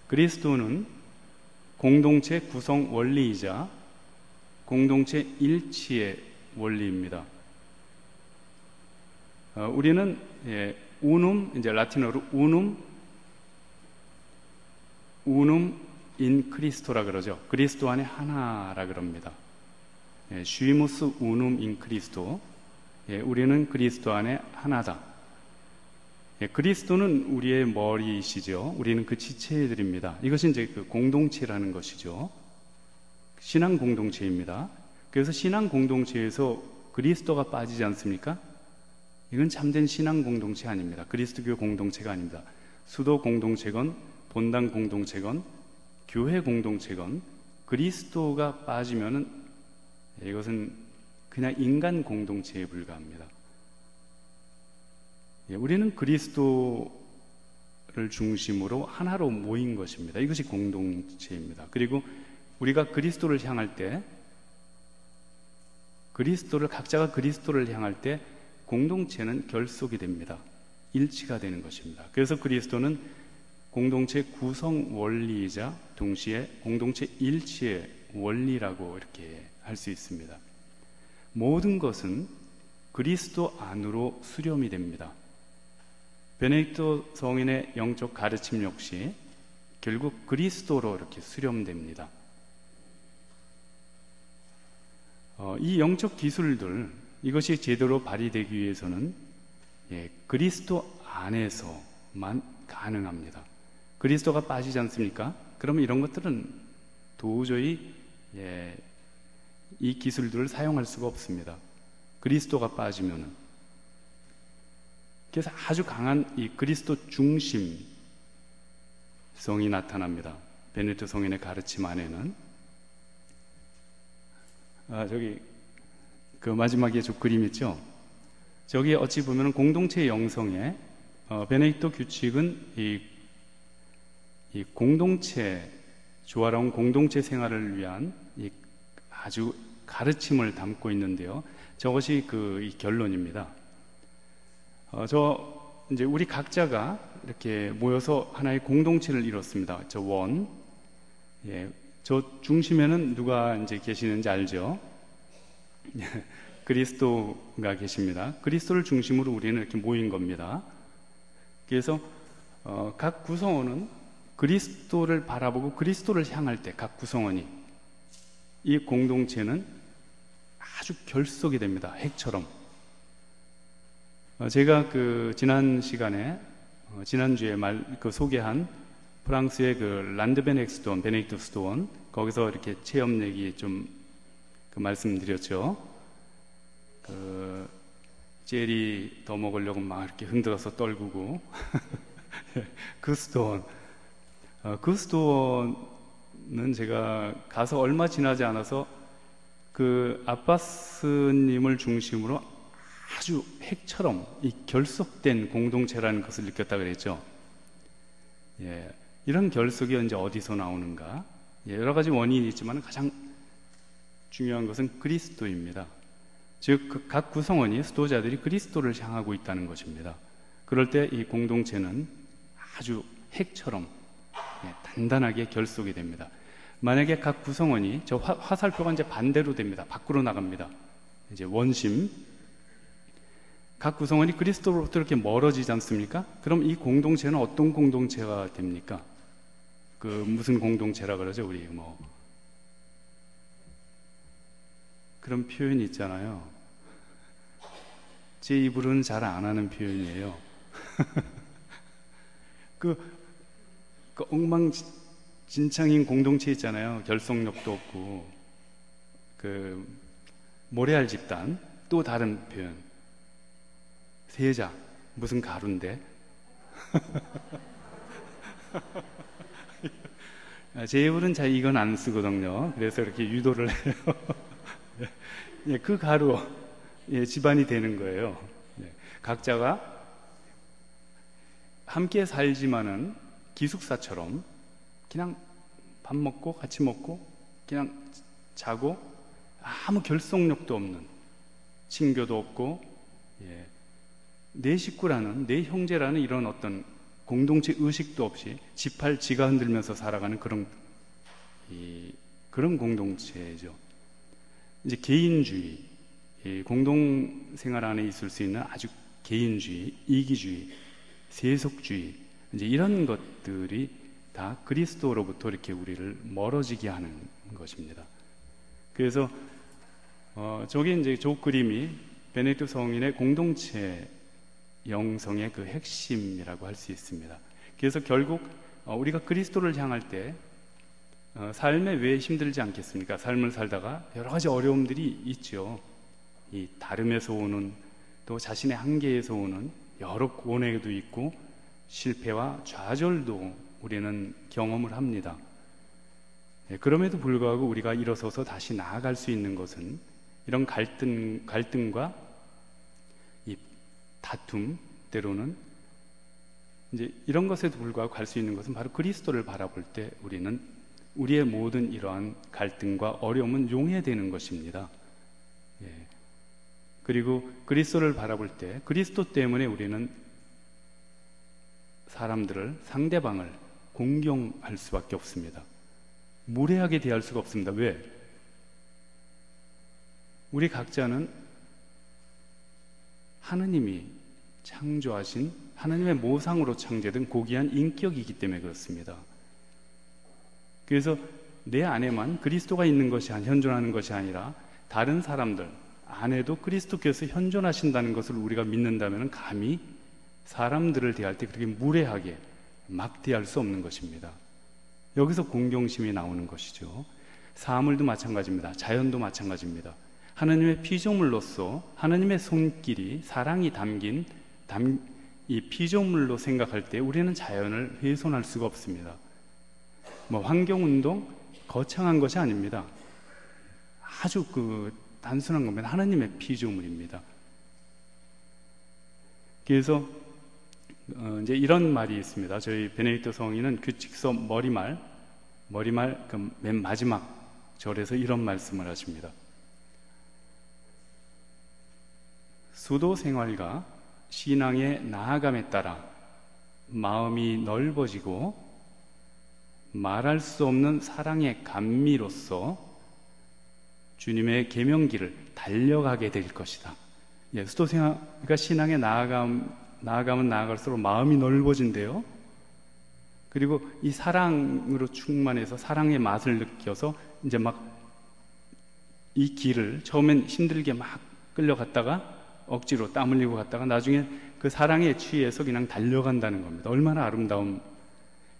그리스도는 공동체 구성 원리이자 공동체 일치의 원리입니다. 우리는 이제 라틴어로 운um 인 크리스토라 그러죠. 그리스도 안에 하나라 그럽니다. 쉬무스 운um 인 크리스토. 우리는 그리스도 안에 하나다. 그리스도는 우리의 머리이시죠. 우리는 그 지체들입니다. 이것이 이제 그 공동체라는 것이죠. 신앙 공동체입니다. 그래서 신앙 공동체에서 그리스도가 빠지지 않습니까? 이건 참된 신앙 공동체 아닙니다. 그리스도교 공동체가 아닙니다. 수도 공동체건 본당 공동체건 교회 공동체건 그리스도가 빠지면은 이것은 그냥 인간 공동체에 불과합니다. 우리는 그리스도를 중심으로 하나로 모인 것입니다. 이것이 공동체입니다. 그리고 우리가 그리스도를 향할 때 그리스도를 각자가 그리스도를 향할 때 공동체는 결속이 됩니다. 일치가 되는 것입니다. 그래서 그리스도는 공동체 구성 원리이자 동시에 공동체 일치의 원리라고 이렇게 할 수 있습니다. 모든 것은 그리스도 안으로 수렴이 됩니다. 베네딕토 성인의 영적 가르침 역시 결국 그리스도로 이렇게 수렴됩니다. 이 영적 기술들, 이것이 제대로 발휘되기 위해서는 그리스도 안에서만 가능합니다. 그리스도가 빠지지 않습니까? 그러면 이런 것들은 도저히 이 기술들을 사용할 수가 없습니다. 그리스도가 빠지면은. 그래서 아주 강한 이 그리스도 중심성이 나타납니다. 베네딕토 성인의 가르침 안에는. 저기 그 마지막에 저 그림 있죠? 저기 어찌 보면 공동체 영성에 베네딕토 규칙은 이 공동체, 조화로운 공동체 생활을 위한 이 아주 가르침을 담고 있는데요. 저것이 이 결론입니다. 이제 우리 각자가 이렇게 모여서 하나의 공동체를 이뤘습니다. 저 원, 저 중심에는 누가 이제 계시는지 알죠? 그리스도가 계십니다. 그리스도를 중심으로 우리는 이렇게 모인 겁니다. 그래서 각 구성원은 그리스도를 바라보고 그리스도를 향할 때 각 구성원이 이 공동체는 아주 결속이 됩니다. 핵처럼. 제가 지난 시간에 지난주에 소개한 프랑스의 란드벤 엑스돈, 베네딕토 스토원, 거기서 이렇게 체험 얘기 좀 말씀드렸죠. 젤리 더 먹으려고 막 이렇게 흔들어서 떨구고 그 스토원, 그 스토원은 제가 가서 얼마 지나지 않아서 아빠스님을 중심으로 아주 핵처럼 이 결속된 공동체라는 것을 느꼈다 그랬죠. 이런 결속이 이제 어디서 나오는가? 여러 가지 원인이 있지만 가장 중요한 것은 그리스도입니다. 즉, 각 구성원이 수도자들이 그리스도를 향하고 있다는 것입니다. 그럴 때 이 공동체는 아주 핵처럼 단단하게 결속이 됩니다. 만약에 각 구성원이 저 화살표가 이제 반대로 됩니다. 밖으로 나갑니다. 이제 원심. 각 구성원이 그리스도로부터 이렇게 멀어지지 않습니까? 그럼 이 공동체는 어떤 공동체가 됩니까? 무슨 공동체라 그러죠? 우리 그런 표현이 있잖아요. 제 입으로는 잘 안 하는 표현이에요. 엉망진창인 공동체 있잖아요. 결속력도 없고, 모래알 집단, 또 다른 표현. 세자, 무슨 가루인데? 제 입으로는 잘 이건 안 쓰거든요. 그래서 이렇게 유도를 해요. 그 가루, 집안이 되는 거예요. 각자가 함께 살지만은 기숙사처럼 그냥 밥 먹고 같이 먹고 그냥 자고 아무 결속력도 없는, 친교도 없고, 내 식구라는, 내 형제라는 이런 어떤 공동체 의식도 없이 지팔 지가 흔들면서 살아가는 그런 공동체죠. 이제 개인주의, 공동생활 안에 있을 수 있는 아주 개인주의, 이기주의, 세속주의, 이제 이런 것들이 다 그리스도로부터 이렇게 우리를 멀어지게 하는 것입니다. 그래서 저게 이제 저 그림이 베네딕토 성인의 공동체 영성의 그 핵심이라고 할 수 있습니다. 그래서 결국 우리가 그리스도를 향할 때 삶에 왜 힘들지 않겠습니까? 삶을 살다가 여러 가지 어려움들이 있죠. 이 다름에서 오는, 또 자신의 한계에서 오는 여러 고뇌도 있고 실패와 좌절도 우리는 경험을 합니다. 그럼에도 불구하고 우리가 일어서서 다시 나아갈 수 있는 것은 이런 갈등과 이 다툼, 때로는 이제 이런 것에도 불구하고 갈 수 있는 것은 바로 그리스도를 바라볼 때 우리는 우리의 모든 이러한 갈등과 어려움은 용해되는 것입니다. 그리고 그리스도를 바라볼 때 그리스도 때문에 우리는 사람들을, 상대방을 공경할 수밖에 없습니다. 무례하게 대할 수가 없습니다. 왜? 우리 각자는 하느님이 창조하신 하느님의 모상으로 창조된 고귀한 인격이기 때문에 그렇습니다. 그래서 내 안에만 그리스도가 있는 것이 현존하는 것이 아니라 다른 사람들 안에도 그리스도께서 현존하신다는 것을 우리가 믿는다면 감히 사람들을 대할 때 그렇게 무례하게 막 대할 수 없는 것입니다. 여기서 공경심이 나오는 것이죠. 사물도 마찬가지입니다. 자연도 마찬가지입니다. 하나님의 피조물로서 하나님의 손길이, 사랑이 담긴 이 피조물로 생각할 때 우리는 자연을 훼손할 수가 없습니다. 환경운동 거창한 것이 아닙니다. 아주 단순한 겁니다. 하나님의 피조물입니다. 그래서 이제 이런 말이 있습니다. 저희 베네딕토 성인은 규칙서 머리말 맨 마지막 절에서 이런 말씀을 하십니다. 수도 생활과 신앙의 나아감에 따라 마음이 넓어지고 말할 수 없는 사랑의 감미로서 주님의 계명길을 달려가게 될 것이다. 수도 생활과 신앙의 나아감은 나아갈수록 마음이 넓어진대요. 그리고 이 사랑으로 충만해서 사랑의 맛을 느껴서 이제 이 길을 처음엔 힘들게 막 끌려갔다가 억지로 땀 흘리고 갔다가 나중에 그 사랑에 취해서 그냥 달려간다는 겁니다. 얼마나 아름다운.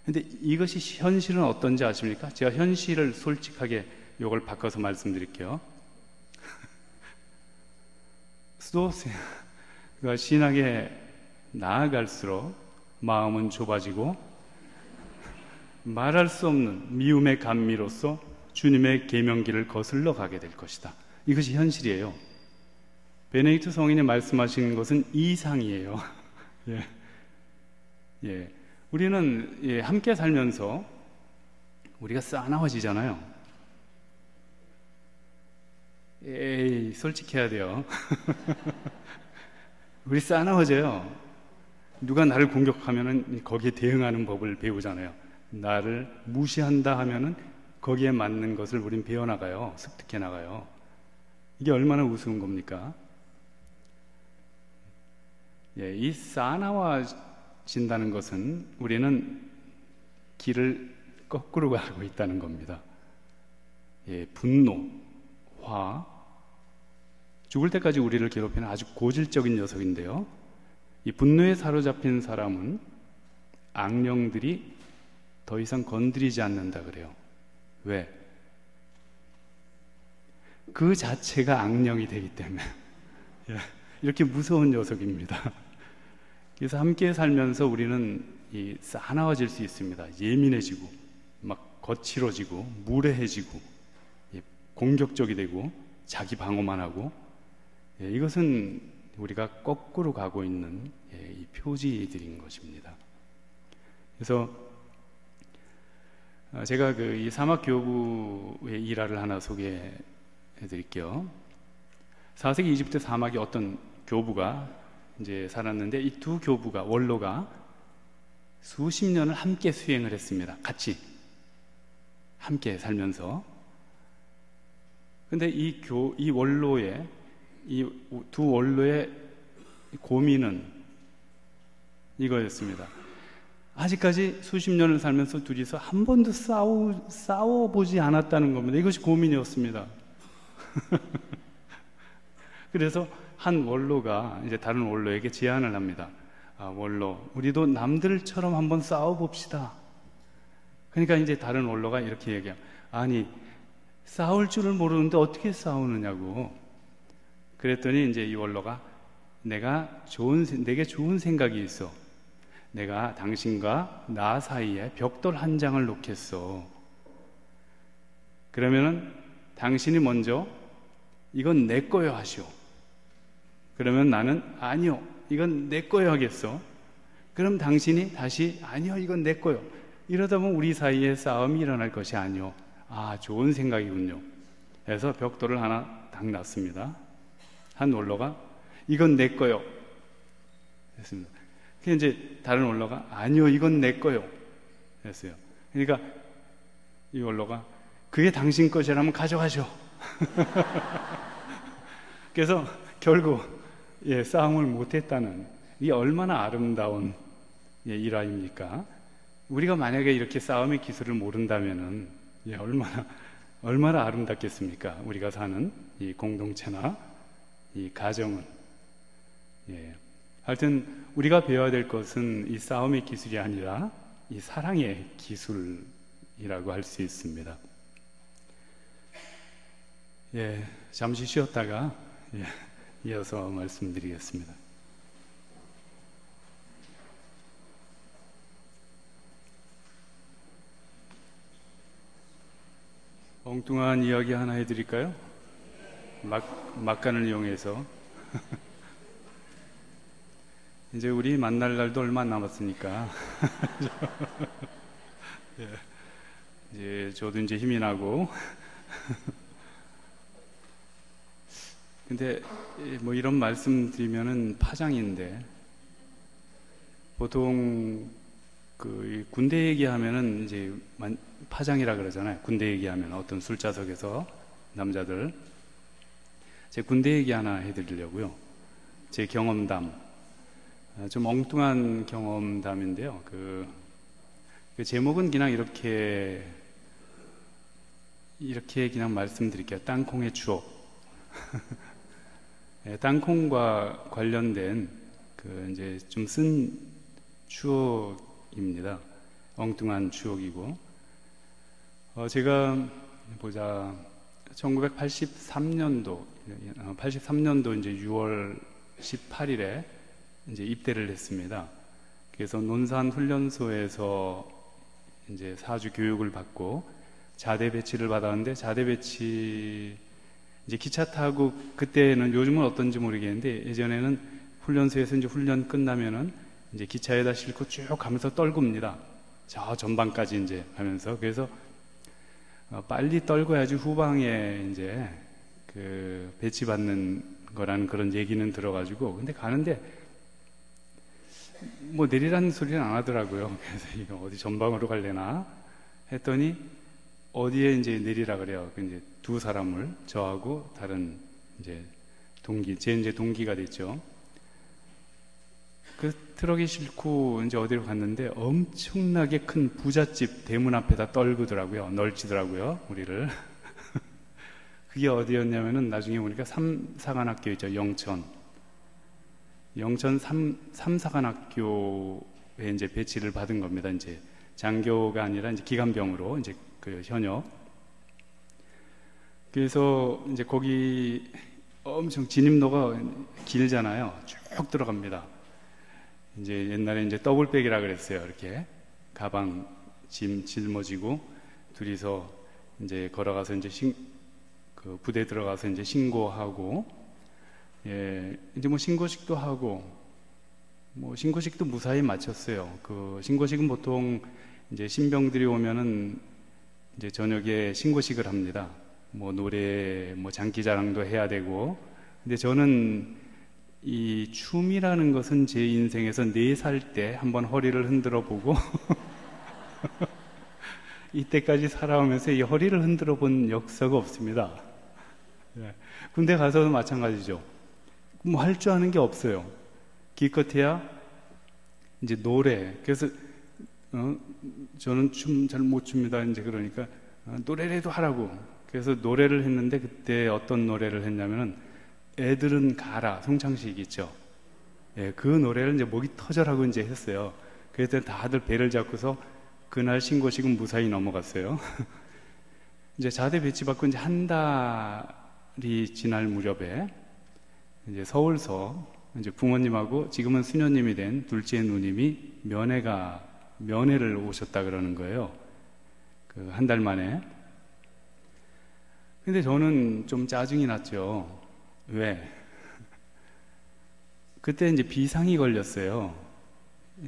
근데 이것이 현실은 어떤지 아십니까? 제가 현실을 솔직하게 이걸 바꿔서 말씀드릴게요. 수도가 신앙에 나아갈수록 마음은 좁아지고 말할 수 없는 미움의 감미로서 주님의 계명길을 거슬러 가게 될 것이다. 이것이 현실이에요. 베네딕토 성인이 말씀하시는 것은 이상이에요. 우리는 함께 살면서 우리가 싸나워지잖아요. 솔직해야 돼요. 우리 싸나워져요. 누가 나를 공격하면은 거기에 대응하는 법을 배우잖아요. 나를 무시한다 하면은 거기에 맞는 것을 우린 배워나가요. 습득해 나가요. 이게 얼마나 우스운 겁니까? 이 싸나워진다는 것은 우리는 길을 거꾸로 가고 있다는 겁니다. 분노, 화, 죽을 때까지 우리를 괴롭히는 아주 고질적인 녀석인데요. 이 분노에 사로잡힌 사람은 악령들이 더 이상 건드리지 않는다 그래요. 왜? 그 자체가 악령이 되기 때문에. 이렇게 무서운 녀석입니다. 그래서 함께 살면서 우리는 싸나워질 수 있습니다. 예민해지고 막 거칠어지고 무례해지고 공격적이 되고 자기 방어만 하고 이것은 우리가 거꾸로 가고 있는 이 표지들인 것입니다. 그래서 제가 이 사막교부의 일화를 하나 소개해 드릴게요. 4세기 이집트 사막에 어떤 교부가 이제 살았는데 이 두 교부가 원로가 수십 년을 함께 수행을 했습니다. 같이 함께 살면서. 근데 이 원로의 이 두 원로의 고민은 이거였습니다. 아직까지 수십 년을 살면서 둘이서 한 번도 싸워보지 않았다는 겁니다. 이것이 고민이었습니다. 그래서 한 원로가 이제 다른 원로에게 제안을 합니다. 원로, 우리도 남들처럼 한번 싸워봅시다. 그러니까 이제 다른 원로가 이렇게 얘기해요. 아니, 싸울 줄을 모르는데 어떻게 싸우느냐고. 그랬더니 이제 이 원로가 내게 좋은 생각이 있어. 내가 당신과 나 사이에 벽돌 한 장을 놓겠어. 그러면은 당신이 먼저 이건 내 거요 하시오. 그러면 나는 아니요, 이건 내 거요 하겠어. 그럼 당신이 다시 아니요, 이건 내 거요. 이러다 보면 우리 사이에 싸움이 일어날 것이 아니요. 좋은 생각이군요. 그래서 벽돌을 하나 딱 놨습니다. 한 원로가 이건 내 거요 했습니다. 그 이제 다른 원로가 아니요, 이건 내 거요 했어요. 그러니까 이 원로가 그게 당신 것이라면 가져가죠. 그래서 결국 싸움을 못했다는, 이게 얼마나 아름다운 일화입니까? 우리가 만약에 이렇게 싸움의 기술을 모른다면은 얼마나 아름답겠습니까? 우리가 사는 이 공동체나 이 가정은. 하여튼 우리가 배워야 될 것은 이 싸움의 기술이 아니라 이 사랑의 기술이라고 할 수 있습니다. 잠시 쉬었다가 이어서 말씀드리겠습니다. 엉뚱한 이야기 하나 해드릴까요? 막간을 이용해서. 이제 우리 만날 날도 얼마 안 남았으니까 이제 저도 이제 힘이 나고 근데 뭐 이런 말씀 드리면은 파장인데, 보통 그 군대 얘기하면은 이제 파장이라 그러잖아요. 군대 얘기하면 어떤 술자석에서 남자들. 제 군대 얘기 하나 해드리려고요. 제 경험담, 좀 엉뚱한 경험담인데요. 그 제목은 그냥 이렇게 그냥 말씀드릴게요. 땅콩의 추억. 땅콩과 관련된 이제 좀 쓴 추억입니다. 엉뚱한 추억이고, 제가 1983년도 이제 6월 18일에 이제 입대를 했습니다. 그래서 논산 훈련소에서 이제 4주 교육을 받고 자대 배치를 받았는데, 자대 배치 이제 기차 타고, 그때는 요즘은 어떤지 모르겠는데 예전에는 훈련소에서 이제 훈련 끝나면은 이제 기차에다 싣고 쭉 가면서 떨굽니다. 저 전방까지 이제 가면서. 그래서 빨리 떨궈야지 후방에 이제 그 배치받는 거라는 그런 얘기는 들어가지고, 근데 가는데 뭐 내리라는 소리는 안 하더라고요. 그래서 이거 어디 전방으로 갈래나 했더니 어디에 이제 내리라 그래요. 이제 두 사람을, 저하고 다른 이제 제 이제 동기가 됐죠. 그 트럭에 싣고 이제 어디로 갔는데 엄청나게 큰 부잣집 대문 앞에다 떨구더라고요. 널치더라고요, 우리를. 그게 어디였냐면은 나중에 보니까 삼사관학교 있죠, 영천 삼사관학교에 이제 배치를 받은 겁니다. 이제 장교가 아니라 이제 기관병으로 이제 그 현역. 그래서 이제 거기 엄청 진입로가 길잖아요. 쭉 들어갑니다. 이제 옛날에 이제 더블백이라 그랬어요. 이렇게 가방 짐 짊어지고 둘이서 이제 걸어가서 이제 그 부대 들어가서 이제 신고하고, 이제 뭐 신고식도 하고, 뭐 신고식도 무사히 마쳤어요. 그 신고식은 보통 이제 신병들이 오면은 이제 저녁에 신고식을 합니다. 뭐 노래, 뭐 장기자랑도 해야 되고. 근데 저는 이 춤이라는 것은 제 인생에서 4살 때 한번 허리를 흔들어 보고 이때까지 살아오면서 이 허리를 흔들어 본 역사가 없습니다. 군대 가서도 마찬가지죠. 뭐 할 줄 아는 게 없어요. 기껏해야 이제 노래. 그래서 저는 춤 잘 못 춥니다. 이제 그러니까 노래라도 하라고. 그래서 노래를 했는데, 그때 어떤 노래를 했냐면은 애들은 가라, 송창식 있죠. 그 노래를 이제 목이 터져라고 이제 했어요. 그랬더니 다들 배를 잡고서 그날 신고식은 무사히 넘어갔어요. 이제 자대 배치받고 이제 한 달이 지날 무렵에 이제 서울서 이제 부모님하고 지금은 수녀님이 된 둘째 누님이 면회를 오셨다 그러는 거예요. 그 한 달 만에. 근데 저는 좀 짜증이 났죠. 왜? 그때 이제 비상이 걸렸어요.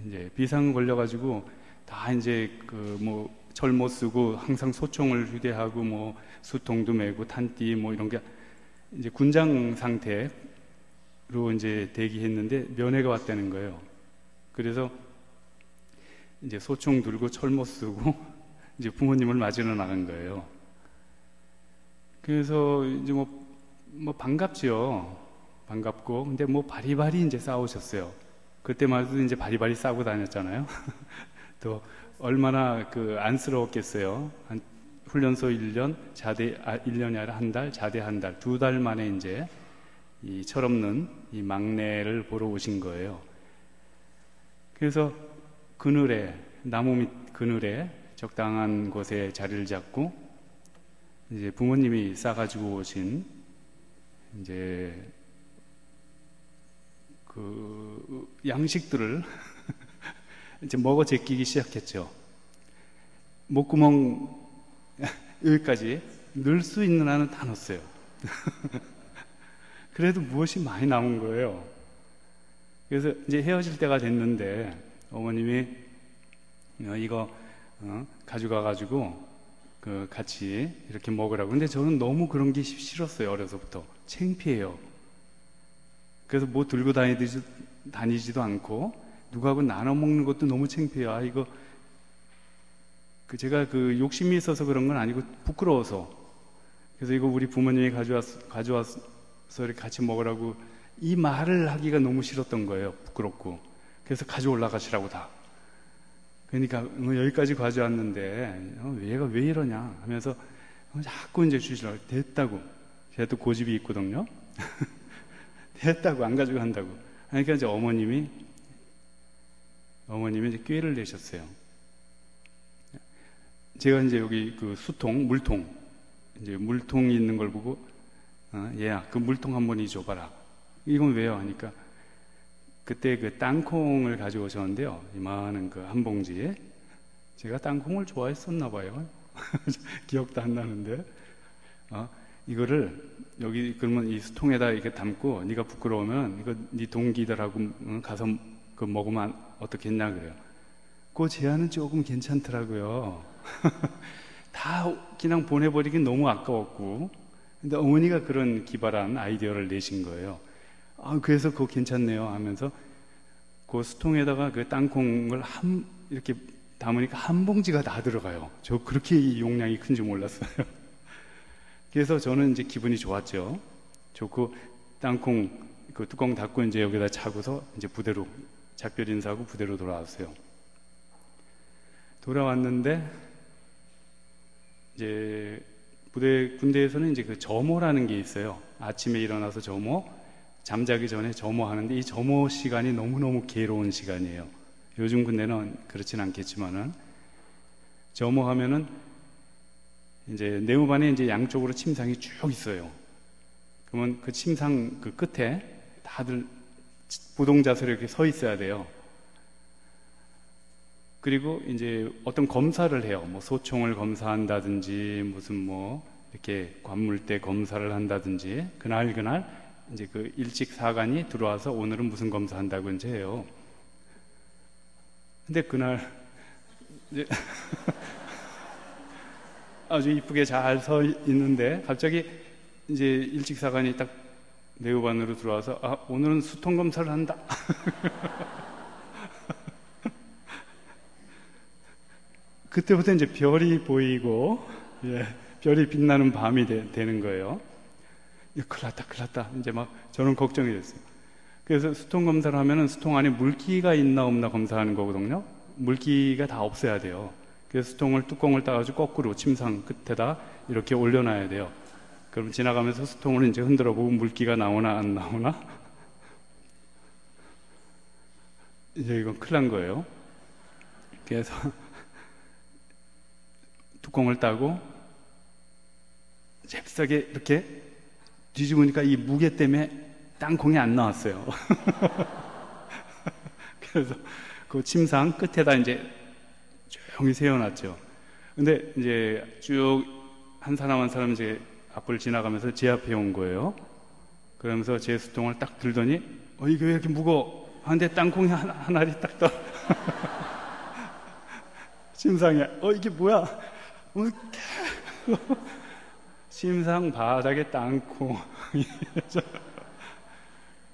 이제 비상 걸려가지고 다 이제 그 뭐 철 못 쓰고 항상 소총을 휴대하고 뭐 수통도 메고 탄띠 뭐 이런 게 이제 군장 상태, 이제 대기했는데 면회가 왔다는 거예요. 그래서 이제 소총 들고 철모 쓰고 이제 부모님을 맞으러 나간 거예요. 그래서 이제 뭐 반갑지요. 반갑고, 근데 뭐 바리바리 이제 싸우셨어요. 그때만 해도 이제 바리바리 싸고 다녔잖아요. 또 얼마나 안쓰러웠겠어요. 훈련소 1년, 자대 1년이 아니라 한 달, 자대 한 달, 2달 만에 이제 이 철없는 이 막내를 보러 오신 거예요. 그래서 그늘에, 나무 밑 그늘에 적당한 곳에 자리를 잡고 이제 부모님이 싸가지고 오신 이제 양식들을 이제 먹어 제끼기 시작했죠. 목구멍 여기까지 넣을 수 있는 한은 다 넣었어요. 그래도 무엇이 많이 남은 거예요. 그래서 이제 헤어질 때가 됐는데 어머님이 이거 가져가가지고 같이 이렇게 먹으라고. 근데 저는 너무 그런 게 싫었어요. 어려서부터 창피해요. 그래서 뭐 들고 다니지도 않고 누구하고 나눠 먹는 것도 너무 창피해요. 이거 제가 욕심이 있어서 그런 건 아니고 부끄러워서. 그래서 이거 우리 부모님이 가져와서 이렇게 같이 먹으라고 이 말을 하기가 너무 싫었던 거예요. 부끄럽고. 그래서 가져올라가시라고 다. 그러니까 여기까지 가져왔는데 얘가 왜 이러냐 하면서 자꾸 이제 주시라고. 됐다고. 제가 또 고집이 있거든요. 됐다고, 안 가져간다고. 그러니까 이제 어머님이 이제 꾀를 내셨어요. 제가 이제 여기 물통, 이제 물통이 있는 걸 보고, 얘야, 그 물통 한번 잊어봐라. 이건 왜요? 하니까, 그때 땅콩을 가져오셨는데요. 이만한 한 봉지에. 제가 땅콩을 좋아했었나 봐요. 기억도 안 나는데. 이거를 여기 그러면 이 수통에다 이렇게 담고 네가 부끄러우면 이거 네 동기들하고 가서 먹으면 어떻겠냐 그래요. 그 제안은 조금 괜찮더라고요. 다 그냥 보내버리긴 너무 아까웠고, 근데 어머니가 그런 기발한 아이디어를 내신 거예요. 그래서 그거 괜찮네요 하면서 그 수통에다가 그 땅콩을 이렇게 담으니까 한 봉지가 다 들어가요. 저 그렇게 용량이 큰 줄 몰랐어요. 그래서 저는 이제 기분이 좋았죠. 좋고 땅콩 뚜껑 닫고 이제 여기다 차고서 이제 부대로 작별 인사하고 부대로 돌아왔어요. 돌아왔는데 이제 군대에서는 이제 점호라는 게 있어요. 아침에 일어나서 점호, 잠자기 전에 점호 하는데 이 점호 시간이 너무너무 괴로운 시간이에요. 요즘 군대는 그렇진 않겠지만은 점호하면은 이제 네모반에 이제 양쪽으로 침상이 쭉 있어요. 그러면 그 침상 끝에 다들 부동자세로 이렇게 서 있어야 돼요. 그리고 이제 어떤 검사를 해요. 뭐 소총을 검사한다든지 무슨 이렇게 관물대 검사를 한다든지 그날 이제 일찍 사관이 들어와서 오늘은 무슨 검사한다고 이제 해요. 근데 그날 이제 아주 이쁘게 잘 서 있는데 갑자기 이제 일찍 사관이 딱 내후반으로 들어와서 오늘은 수통 검사를 한다. 그때부터 이제 별이 보이고 별이 빛나는 밤이 되는 거예요. 큰일 났다. 이제 저는 걱정이 됐어요. 그래서 수통 검사를 하면은 수통 안에 물기가 있나 없나 검사하는 거거든요. 물기가 다 없어야 돼요. 그래서 뚜껑을 따가지고 거꾸로 침상 끝에다 이렇게 올려놔야 돼요. 그럼 지나가면서 수통을 이제 흔들어 보고 물기가 나오나 안 나오나? 이제 이건 큰일 난 거예요. 그래서 뚜껑을 따고 잽싸게 이렇게 뒤집으니까 이 무게 때문에 땅콩이 안 나왔어요. 그래서 그 침상 끝에다 이제 조용히 세워놨죠. 근데 이제 쭉 한 사람 이제 앞을 지나가면서 제 앞에 온 거예요. 그러면서 제 수통을 딱 들더니 이게 왜 이렇게 무거워? 근데 땅콩이 한 알이 딱 떠. 침상에 이게 뭐야? 침상 바닥에 땅콩.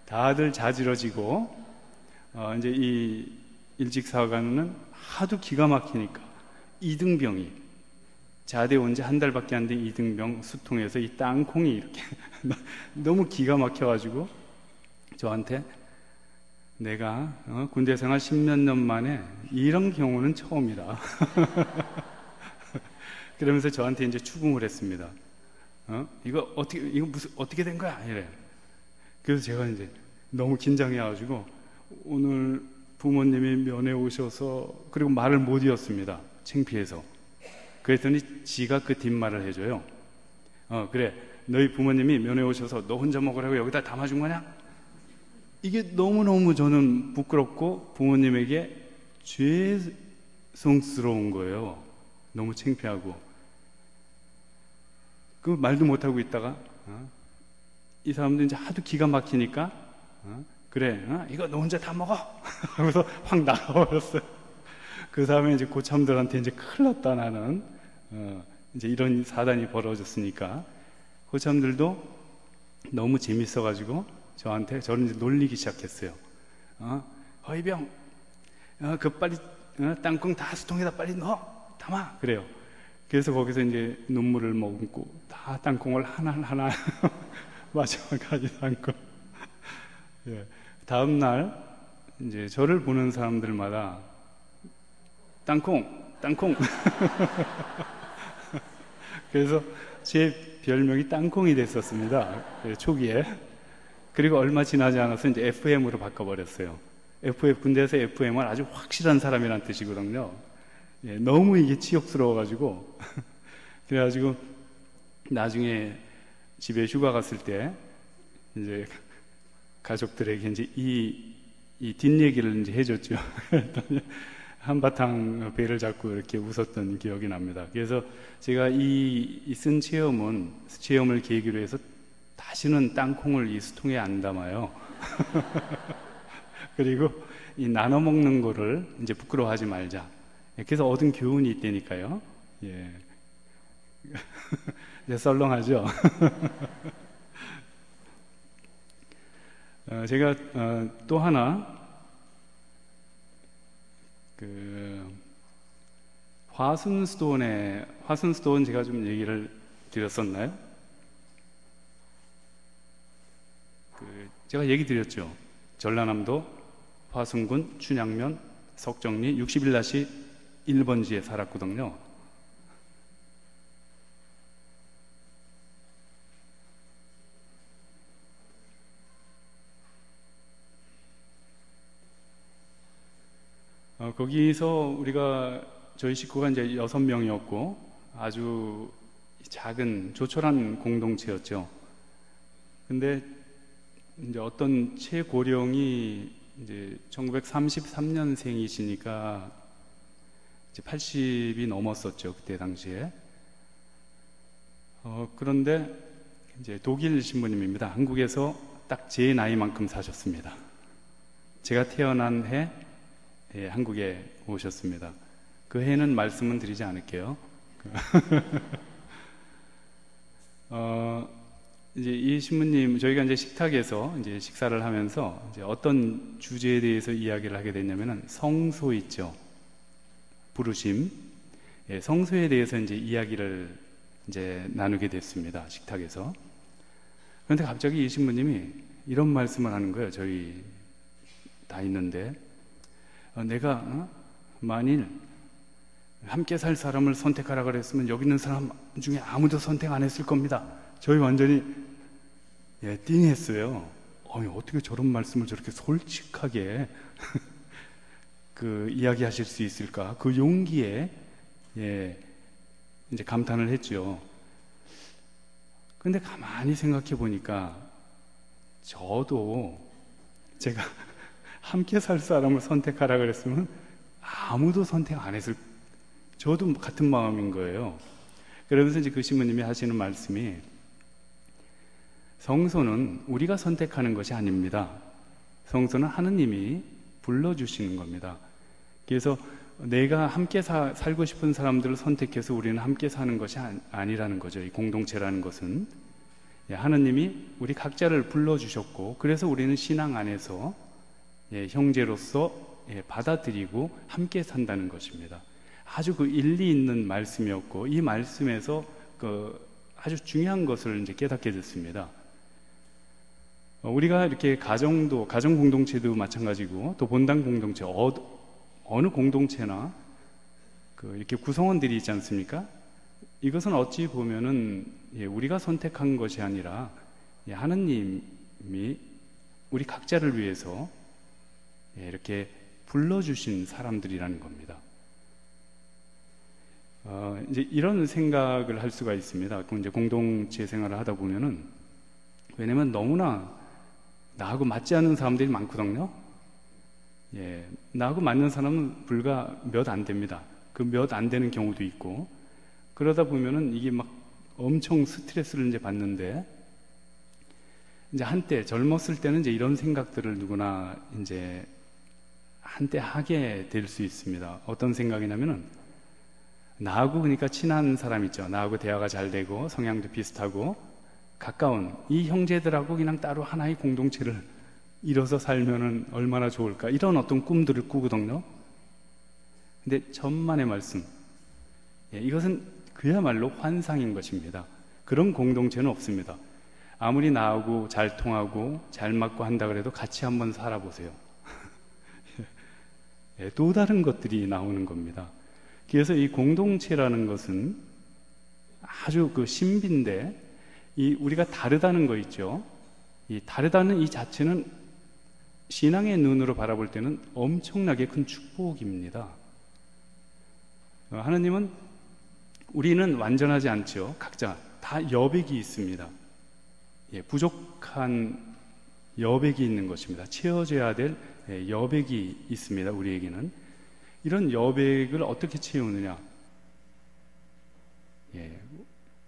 다들 자지러지고, 이제 이 일직사관은 하도 기가 막히니까 이등병이, 자대 온 지 한 달밖에 안 된 이등병 수통에서 이 땅콩이 이렇게 너무 기가 막혀가지고 저한테, 내가 군대 생활 10몇 년 만에 이런 경우는 처음이다. 그러면서 저한테 이제 추궁을 했습니다. 이거 어떻게 된 거야? 이래. 그래서 제가 이제 너무 긴장해가지고, 오늘 부모님이 면회 오셔서, 그리고 말을 못 이었습니다. 창피해서. 그랬더니 지가 그 뒷말을 해줘요. 그래, 너희 부모님이 면회 오셔서 너 혼자 먹으라고 여기다 담아준 거냐? 이게 너무너무 저는 부끄럽고 부모님에게 죄송스러운 거예요. 너무 창피하고. 그 말도 못하고 있다가 이 사람도 이제 하도 기가 막히니까 그래, 이거 너 혼자 다 먹어 하고서 확 나가버렸어요. 그 다음에 이제 고참들한테 이제 큰일 났다, 나는 이제 이런 사단이 벌어졌으니까. 고참들도 너무 재밌어가지고 저를 이제 놀리기 시작했어요. 허이병, 그 빨리 땅콩 다 수통에다 빨리 넣어, 담아, 그래요. 그래서 거기서 이제 눈물을 머금고 다 땅콩을 하나 마지막까지 담고, 예. 다음 날 이제 저를 보는 사람들마다 땅콩 그래서 제 별명이 땅콩이 됐었습니다, 초기에. 그리고 얼마 지나지 않아서 이제 FM으로 바꿔버렸어요. 군대에서 FM은 아주 확실한 사람이란 뜻이거든요. 예, 너무 이게 치욕스러워가지고 그래가지고 나중에 집에 휴가 갔을 때 이제 가족들에게 이제 이 뒷얘기를 이제 해줬죠. 한바탕 배를 잡고 이렇게 웃었던 기억이 납니다. 그래서 제가 이 쓴 체험을 계기로 해서 다시는 땅콩을 이 수통에 안 담아요. 그리고 이 나눠 먹는 거를 이제 부끄러워하지 말자. 그래서 얻은 교훈이 있다니까요. 예. 이제 썰렁하죠. 제가 또 하나 화순스톤 제가 좀 얘기를 드렸었나요? 제가 얘기 드렸죠. 전라남도 화순군 춘향면 석정리 61-1번지에 살았거든요. 거기서 저희 식구가 이제 6명이었고 아주 작은 조촐한 공동체였죠. 근데 이제 어떤 최고령이 이제 1933년생이시니까 이제 80이 넘었었죠, 그때 당시에. 그런데 이제 독일 신부님입니다. 한국에서 딱 제 나이만큼 사셨습니다. 제가 태어난 해 한국에 오셨습니다. 그 해는 말씀은 드리지 않을게요. 이제 이 신부님, 저희가 이제 식탁에서 이제 식사를 하면서 이제 어떤 주제에 대해서 이야기를 하게 됐냐면은 성소 있죠. 부르심. 예, 성소에 대해서 이제 이야기를 이제 나누게 됐습니다. 식탁에서. 그런데 갑자기 이 신부님이 이런 말씀을 하는 거예요. 저희 다 있는데. 내가 만일 함께 살 사람을 선택하라 그랬으면 여기 있는 사람 중에 아무도 선택 안 했을 겁니다. 저희 완전히 띵했어요. 어떻게 저런 말씀을 저렇게 솔직하게 이야기하실 수 있을까? 그 용기에 이제 감탄을 했죠. 근데 가만히 생각해 보니까 저도 제가 함께 살 사람을 선택하라 그랬으면 아무도 선택 안 했을, 저도 같은 마음인 거예요. 그러면서 이제 그 신부님이 하시는 말씀이, 성소는 우리가 선택하는 것이 아닙니다. 성소는 하느님이 불러주시는 겁니다. 그래서 내가 함께 살고 싶은 사람들을 선택해서 우리는 함께 사는 것이 아니라는 거죠. 이 공동체라는 것은. 하느님이 우리 각자를 불러주셨고, 그래서 우리는 신앙 안에서 형제로서 받아들이고 함께 산다는 것입니다. 아주 그 일리 있는 말씀이었고, 이 말씀에서 그 아주 중요한 것을 이제 깨닫게 됐습니다. 우리가 이렇게 가정 공동체도 마찬가지고, 또 본당 공동체, 어느 공동체나 이렇게 구성원들이 있지 않습니까? 이것은 어찌 보면은 우리가 선택한 것이 아니라 하느님이 우리 각자를 위해서 이렇게 불러주신 사람들이라는 겁니다. 이제 이런 생각을 할 수가 있습니다. 이제 공동체 생활을 하다 보면은, 왜냐면 너무나 나하고 맞지 않는 사람들이 많거든요. 나하고 맞는 사람은 불과 몇 안 됩니다. 그 몇 안 되는 경우도 있고, 그러다 보면은 이게 막 엄청 스트레스를 이제 받는데, 이제 한때 젊었을 때는 이제 이런 생각들을 누구나 이제 한때 하게 될 수 있습니다. 어떤 생각이냐면은, 나하고 그러니까 친한 사람 있죠. 나하고 대화가 잘 되고 성향도 비슷하고 가까운 이 형제들하고 그냥 따로 하나의 공동체를 이뤄서 살면은 얼마나 좋을까, 이런 어떤 꿈들을 꾸거든요. 근데 천만의 말씀, 이것은 그야말로 환상인 것입니다. 그런 공동체는 없습니다. 아무리 나하고 잘 통하고 잘 맞고 한다 그래도 같이 한번 살아보세요. 또 다른 것들이 나오는 겁니다. 그래서 이 공동체라는 것은 아주 그 신비인데, 우리가 다르다는 거 있죠. 이 다르다는 이 자체는 신앙의 눈으로 바라볼 때는 엄청나게 큰 축복입니다. 하나님은, 우리는 완전하지 않죠. 각자 다 여백이 있습니다. 부족한 여백이 있는 것입니다. 채워져야 될 여백이 있습니다. 우리에게는. 이런 여백을 어떻게 채우느냐?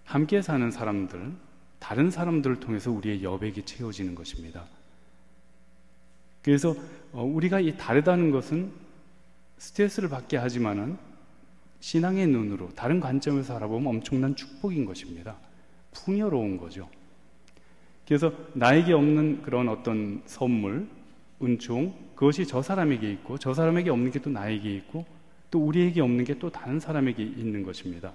함께 사는 사람들, 다른 사람들을 통해서 우리의 여백이 채워지는 것입니다. 그래서 우리가 이 다르다는 것은 스트레스를 받게 하지만은 신앙의 눈으로 다른 관점에서 알아보면 엄청난 축복인 것입니다. 풍요로운 거죠. 그래서 나에게 없는 그런 어떤 선물, 은총, 그것이 저 사람에게 있고, 저 사람에게 없는 게 또 나에게 있고, 또 우리에게 없는 게 또 다른 사람에게 있는 것입니다.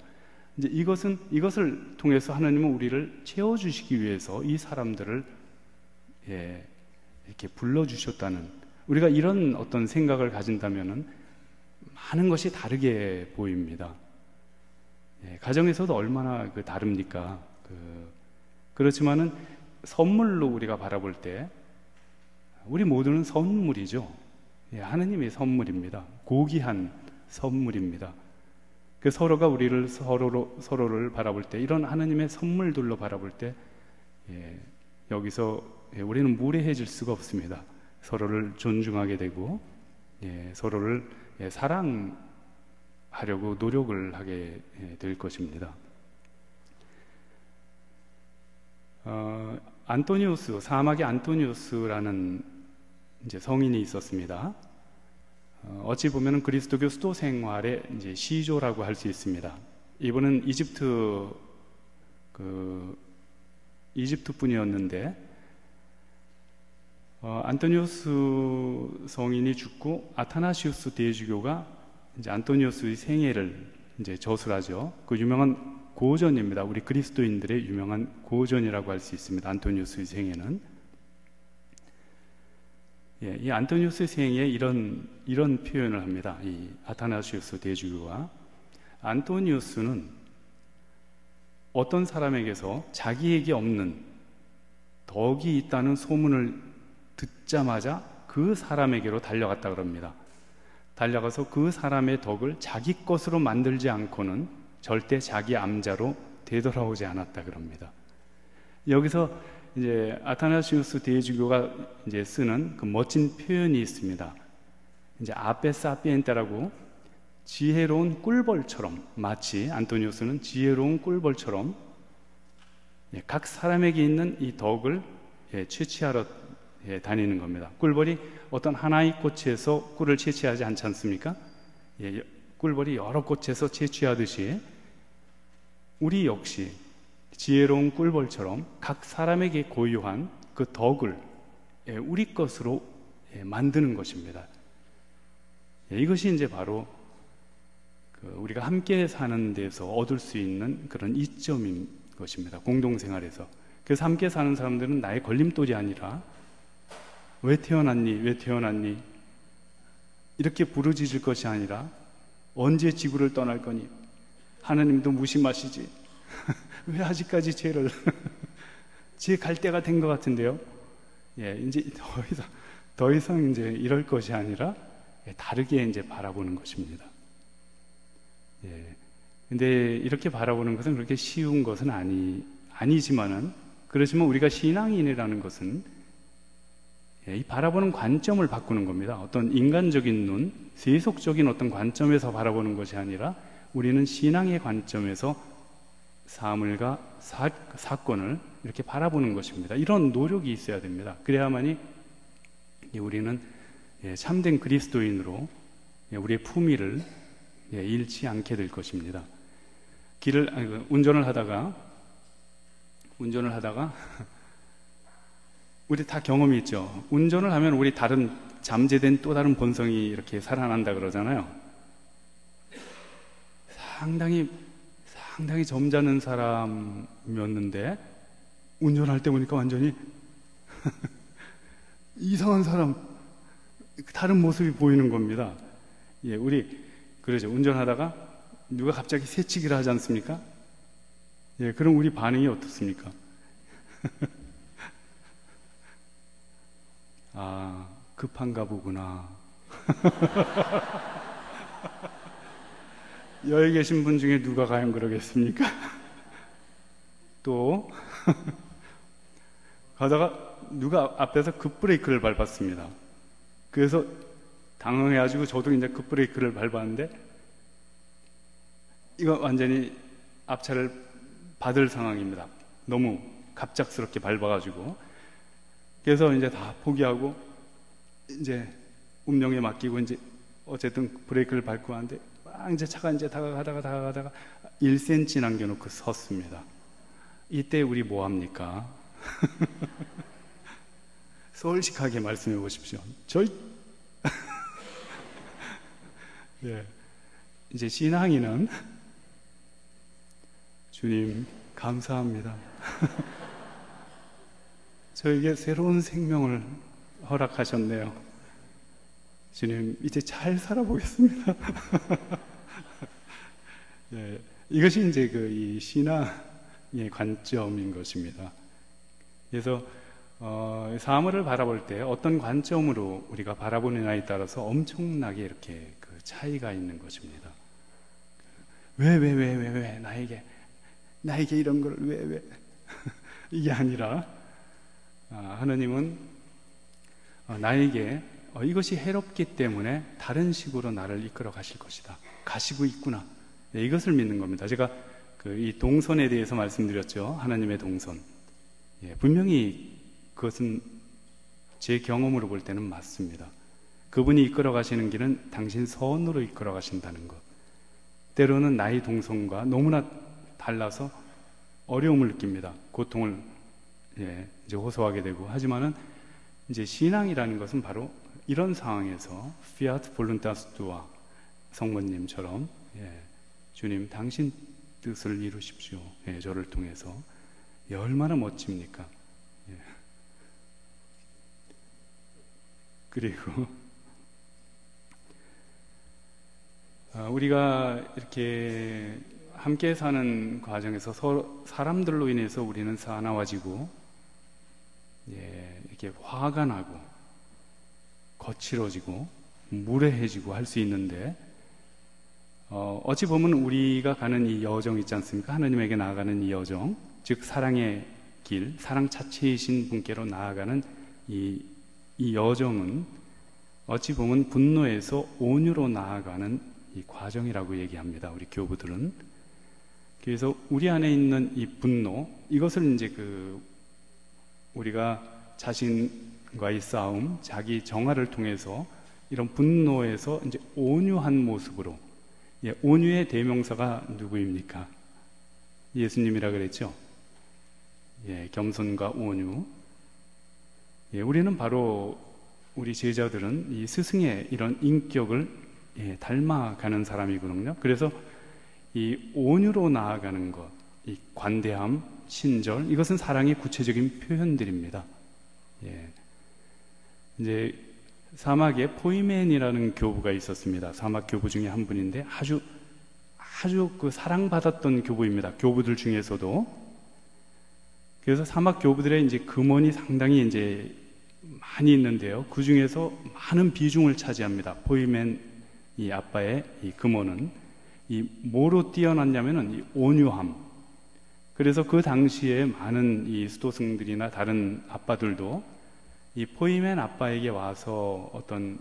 이제 이것을 통해서 하나님은 우리를 채워주시기 위해서 이 사람들을 이렇게 불러주셨다는, 우리가 이런 어떤 생각을 가진다면은 많은 것이 다르게 보입니다. 가정에서도 얼마나 다릅니까? 그렇지만은 선물로 우리가 바라볼 때, 우리 모두는 선물이죠. 하느님의 선물입니다. 고귀한 선물입니다. 서로가 우리를 서로를 바라볼 때, 이런 하느님의 선물들로 바라볼 때, 여기서 우리는 무례해질 수가 없습니다. 서로를 존중하게 되고, 서로를 사랑하려고 노력을 하게 될 것입니다. 안토니우스, 사막의 안토니우스라는 이제 성인이 있었습니다. 어찌 보면은 그리스도교 수도 생활의 이제 시조라고 할 수 있습니다. 이분은 이집트 분이었는데, 안토니우스 성인이 죽고 아타나시우스 대주교가 이제 안토니우스의 생애를 이제 저술하죠. 그 유명한 고전입니다. 우리 그리스도인들의 유명한 고전이라고 할 수 있습니다. 안토니우스의 생애는. 이 안토니우스의 생애에 이런 표현을 합니다. 이 아타나시우스 대주교가, 안토니우스는 어떤 사람에게서 자기에게 없는 덕이 있다는 소문을 듣자마자 그 사람에게로 달려갔다 그럽니다. 달려가서 그 사람의 덕을 자기 것으로 만들지 않고는 절대 자기 암자로 되돌아오지 않았다 그럽니다. 여기서 이제 아타나시우스 대주교가 이제 쓰는 그 멋진 표현이 있습니다. 이제 아페 사피엔테라고, 지혜로운 꿀벌처럼, 마치 안토니우스는 지혜로운 꿀벌처럼 각 사람에게 있는 이 덕을 채취하러 다니는 겁니다. 꿀벌이 어떤 하나의 꽃에서 꿀을 채취하지 않지 않습니까? 꿀벌이 여러 꽃에서 채취하듯이 우리 역시 지혜로운 꿀벌처럼 각 사람에게 고유한 그 덕을 우리 것으로 만드는 것입니다. 이것이 이제 바로 우리가 함께 사는 데서 얻을 수 있는 그런 이점인 것입니다. 공동생활에서. 그래서 함께 사는 사람들은 나의 걸림돌이 아니라 왜 태어났니? 왜 태어났니? 이렇게 부르짖을 것이 아니라 언제 지구를 떠날 거니? 하나님도 무심하시지? 왜 아직까지 죄를 죄 갈 때가 된 것 같은데요. 이제 더 이상 이제 이럴 것이 아니라 다르게 이제 바라보는 것입니다. 근데 이렇게 바라보는 것은 그렇게 쉬운 것은 아니지만은, 그렇지만 우리가 신앙인이라는 것은 이 바라보는 관점을 바꾸는 겁니다. 어떤 인간적인 눈, 세속적인 어떤 관점에서 바라보는 것이 아니라 우리는 신앙의 관점에서 사물과 사건을 이렇게 바라보는 것입니다. 이런 노력이 있어야 됩니다. 그래야만이 우리는 참된 그리스도인으로 우리의 품위를 잃지 않게 될 것입니다. 운전을 하다가 우리 다 경험이 있죠. 운전을 하면 우리 다른 잠재된 또 다른 본성이 이렇게 살아난다 그러잖아요. 상당히 점잖은 사람이었는데 운전할 때 보니까 완전히 이상한 사람, 다른 모습이 보이는 겁니다. 우리 그러죠. 운전하다가 누가 갑자기 새치기를 하지 않습니까? 그럼 우리 반응이 어떻습니까? 아, 급한가 보구나. 여기 계신 분 중에 누가 과연 그러겠습니까? 또 가다가 누가 앞에서 급브레이크를 밟았습니다. 그래서 당황해가지고 저도 이제 급브레이크를 밟았는데 이거 완전히 앞차를 받을 상황입니다. 너무 갑작스럽게 밟아가지고. 그래서 이제 다 포기하고 이제 운명에 맡기고 이제 어쨌든 브레이크를 밟고 하는데 막 이제 차가 이제 다가가다가 1cm 남겨놓고 섰습니다. 이때 우리 뭐 합니까? 솔직하게 말씀해 보십시오. 이제 신앙인은 주님 감사합니다. 저에게 새로운 생명을 허락하셨네요. 주님 이제 잘 살아보겠습니다. 이것이 이제 이 신앙의 관점인 것입니다. 그래서 사물을 바라볼 때 어떤 관점으로 우리가 바라보느냐에 따라서 엄청나게 이렇게 차이가 있는 것입니다. 왜 나에게 이런 걸 왜 이게 아니라 하나님은 나에게 이것이 해롭기 때문에 다른 식으로 나를 이끌어 가실 것이다. 가시고 있구나. 이것을 믿는 겁니다. 제가 이 동선에 대해서 말씀드렸죠. 하나님의 동선. 분명히 그것은 제 경험으로 볼 때는 맞습니다. 그분이 이끌어 가시는 길은 당신 선으로 이끌어 가신다는 것. 때로는 나의 동선과 너무나 달라서 어려움을 느낍니다. 고통을 이제 호소하게 되고. 하지만은 이제 신앙이라는 것은 바로 이런 상황에서 피아트 볼룬타스 투아 성모님처럼 주님 당신 뜻을 이루십시오. 저를 통해서. 얼마나 멋집니까? 그리고 우리가 이렇게 함께 사는 과정에서 사람들로 인해서 우리는 사나워지고 이렇게 화가 나고 거칠어지고 무례해지고 할 수 있는데 어찌 보면 우리가 가는 이 여정 있지 않습니까? 하나님에게 나아가는 이 여정, 즉 사랑의 길, 사랑 자체이신 분께로 나아가는 이 여정은 어찌 보면 분노에서 온유로 나아가는 이 과정이라고 얘기합니다. 우리 교부들은. 그래서 우리 안에 있는 이 분노, 이것을 이제 우리가 자신과의 싸움, 자기 정화를 통해서 이런 분노에서 이제 온유한 모습으로, 온유의 대명사가 누구입니까? 예수님이라 그랬죠. 겸손과 온유. 우리는 바로 우리 제자들은 이 스승의 이런 인격을 닮아가는 사람이거든요. 그래서 이 온유로 나아가는 것, 이 관대함, 친절, 이것은 사랑의 구체적인 표현들입니다. 이제 사막에 포이멘이라는 교부가 있었습니다. 사막 교부 중에 한 분인데 아주 그 사랑받았던 교부입니다. 교부들 중에서도. 그래서 사막 교부들의 이제 금원이 상당히 이제 많이 있는데요. 그 중에서 많은 비중을 차지합니다. 포이멘 이 아빠의 이 금원은 이 뭐로 뛰어났냐면은 이 온유함. 그래서 그 당시에 많은 이 수도승들이나 다른 아빠들도 이 포이멘 아빠에게 와서 어떤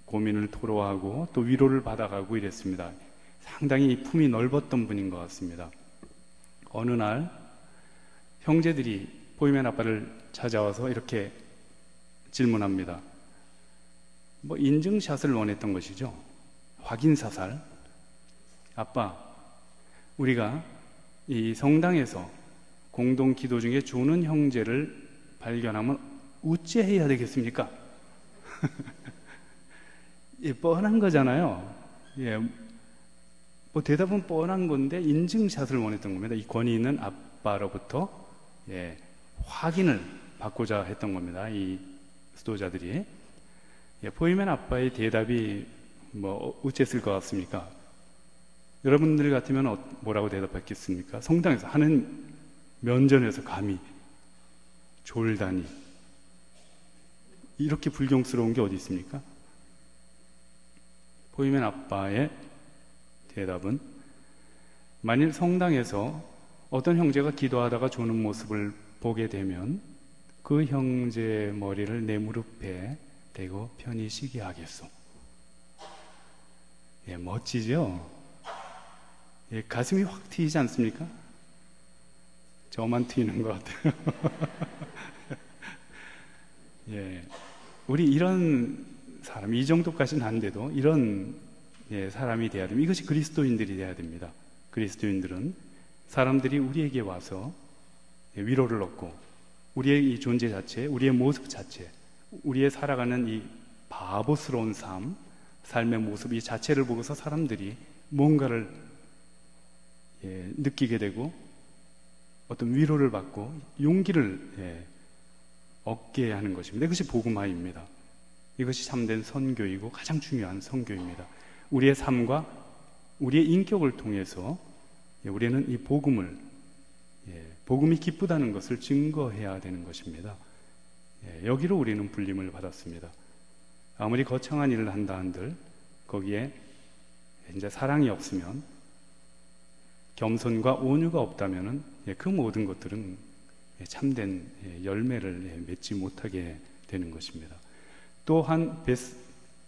고민을 토로하고 또 위로를 받아가고 이랬습니다. 상당히 품이 넓었던 분인 것 같습니다. 어느 날 형제들이 포이멘 아빠를 찾아와서 이렇게 질문합니다. 뭐 인증샷을 원했던 것이죠. 확인사살. 아빠, 우리가 이 성당에서 공동 기도 중에 조는 형제를 발견하면 어찌해야 되겠습니까? 뻔한 거잖아요. 뭐 대답은 뻔한 건데 인증샷을 원했던 겁니다. 이 권위 있는 아빠로부터 확인을 받고자 했던 겁니다. 이 수도자들이. 포이멘 아빠의 대답이 뭐 어쨌을 것 같습니까? 여러분들 같으면 뭐라고 대답했겠습니까? 성당에서 하는 면전에서 감히 졸다니, 이렇게 불경스러운 게 어디 있습니까? 포이멘 아빠의 대답은, 만일 성당에서 어떤 형제가 기도하다가 조는 모습을 보게 되면 그 형제의 머리를 내 무릎에 대고 편히 쉬게 하겠소. 멋지죠? 가슴이 확 트이지 않습니까? 저만 트이는 것 같아요. 우리 이런 사람, 이 정도까지는 안 돼도 이런 사람이 돼야 됩니다. 이것이 그리스도인들이 돼야 됩니다. 그리스도인들은 사람들이 우리에게 와서 위로를 얻고 우리의 이 존재 자체, 우리의 모습 자체, 우리의 살아가는 이 바보스러운 삶의 모습 이 자체를 보고서 사람들이 뭔가를 느끼게 되고 어떤 위로를 받고 용기를 얻게 하는 것입니다. 이것이 복음화입니다. 이것이 참된 선교이고 가장 중요한 선교입니다. 우리의 삶과 우리의 인격을 통해서 우리는 이 복음이 기쁘다는 것을 증거해야 되는 것입니다. 여기로 우리는 불림을 받았습니다. 아무리 거창한 일을 한다 한들 거기에 이제 사랑이 없으면, 겸손과 온유가 없다면은 그 모든 것들은 참된 열매를 맺지 못하게 되는 것입니다. 또한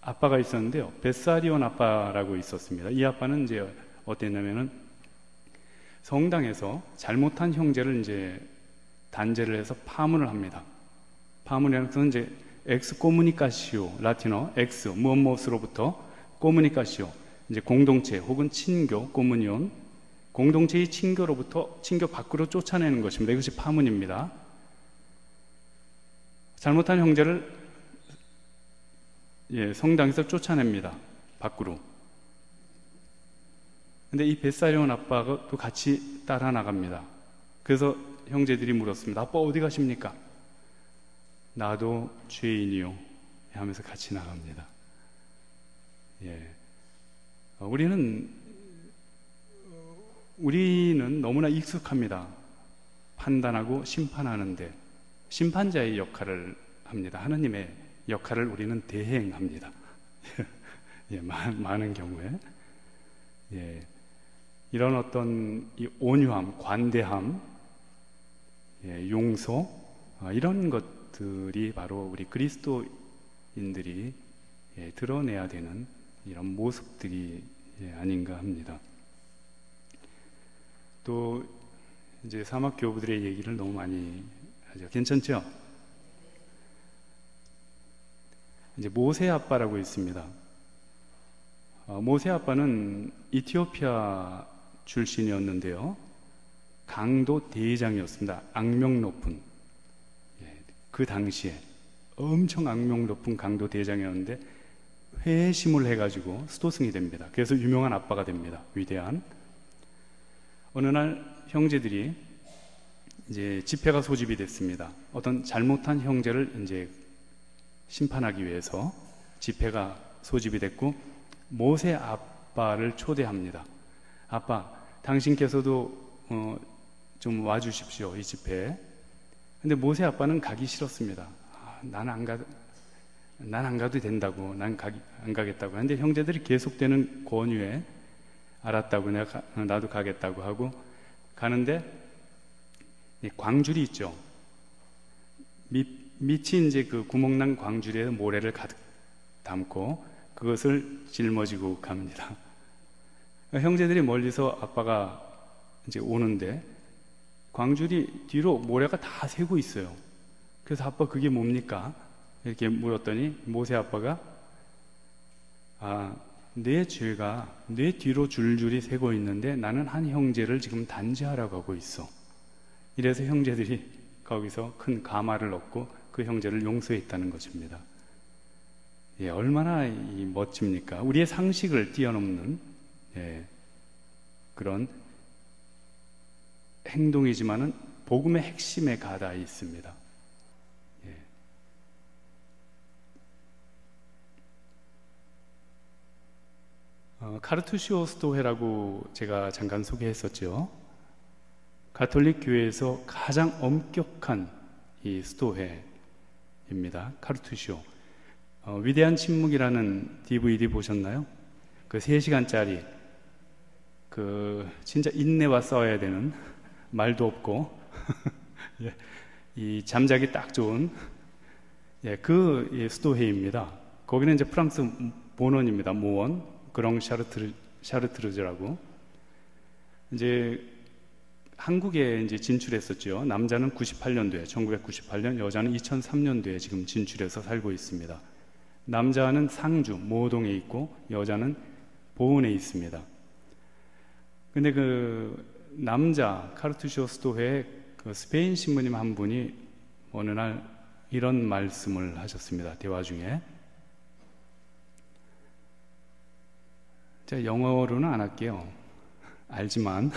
아빠가 있었는데요. 베사리온 아빠라고 있었습니다. 이 아빠는 이제 어땠냐면은 성당에서 잘못한 형제를 이제 단죄를 해서 파문을 합니다. 파문이라는 것은 이제 엑스코무니카시오, 라틴어 엑스 무엇무엇으로부터 코무니카시오, 이제 공동체 혹은 친교, 코무니온, 공동체의 친교로부터 친교 밖으로 쫓아내는 것입니다. 이것이 파문입니다. 잘못한 형제를 성당에서 쫓아냅니다. 밖으로. 근데 이 베사리온 아빠가 또 같이 따라 나갑니다. 그래서 형제들이 물었습니다. 아빠 어디 가십니까? 나도 죄인이요 하면서 같이 나갑니다. 우리는 너무나 익숙합니다. 판단하고 심판하는데 심판자의 역할을 합니다. 하느님의 역할을 우리는 대행합니다. 많은 경우에 이런 어떤 이 온유함, 관대함, 용서, 이런 것들이 바로 우리 그리스도인들이 드러내야 되는 이런 모습들이 아닌가 합니다. 또 이제 사막 교부들의 얘기를 너무 많이 하죠. 괜찮죠? 이제 모세 아빠라고 있습니다. 모세 아빠는 이티오피아 출신이었는데요. 강도 대장이었습니다. 악명 높은, 그 당시에 엄청 악명 높은 강도 대장이었는데 회심을 해가지고 스토승이 됩니다. 그래서 유명한 아빠가 됩니다. 위대한. 어느 날 형제들이 이제 집회가 소집이 됐습니다. 어떤 잘못한 형제를 이제 심판하기 위해서 집회가 소집이 됐고, 모세 아빠를 초대합니다. 아빠, 당신께서도 좀 와주십시오, 이 집회에. 근데 모세 아빠는 가기 싫었습니다. 난 안 가도 된다고, 안 가겠다고. 근데 형제들이 계속되는 권유에 알았다고, 나도 가겠다고 하고 가는데, 이 광줄이 있죠. 밑이 이제 그 구멍난 광줄에 모래를 가득 담고 그것을 짊어지고 갑니다. 형제들이 멀리서 아빠가 이제 오는데 광줄이 뒤로 모래가 다 새고 있어요. 그래서 아빠 그게 뭡니까? 이렇게 물었더니 모세 아빠가 내 죄가 내 뒤로 줄줄이 새고 있는데 나는 한 형제를 지금 단죄하라고 하고 있어. 이래서 형제들이 거기서 큰 가마를 얻고 그 형제를 용서했다는 것입니다. 얼마나 멋집니까? 우리의 상식을 뛰어넘는 그런 행동이지만은 복음의 핵심에 가닿아 있습니다. 카르투시오 스토헤라고 제가 잠깐 소개했었죠. 가톨릭 교회에서 가장 엄격한 이 스토헤입니다. 카르투시오. 위대한 침묵이라는 DVD 보셨나요? 그 3시간짜리 진짜 인내와 싸워야 되는, 말도 없고 이 잠자기 딱 좋은 스토헤입니다. 거기는 이제 프랑스 모원입니다. 모원 그렁 샤르트르즈라고. 이제 한국에 이제 진출했었죠. 남자는 98년도에, 1998년, 여자는 2003년도에 지금 진출해서 살고 있습니다. 남자는 상주, 모동에 있고, 여자는 보은에 있습니다. 근데 남자, 카르투시오 스토헤의 스페인 신부님 한 분이 어느 날 이런 말씀을 하셨습니다. 대화 중에. 제가 영어로는 안 할게요. 알지만.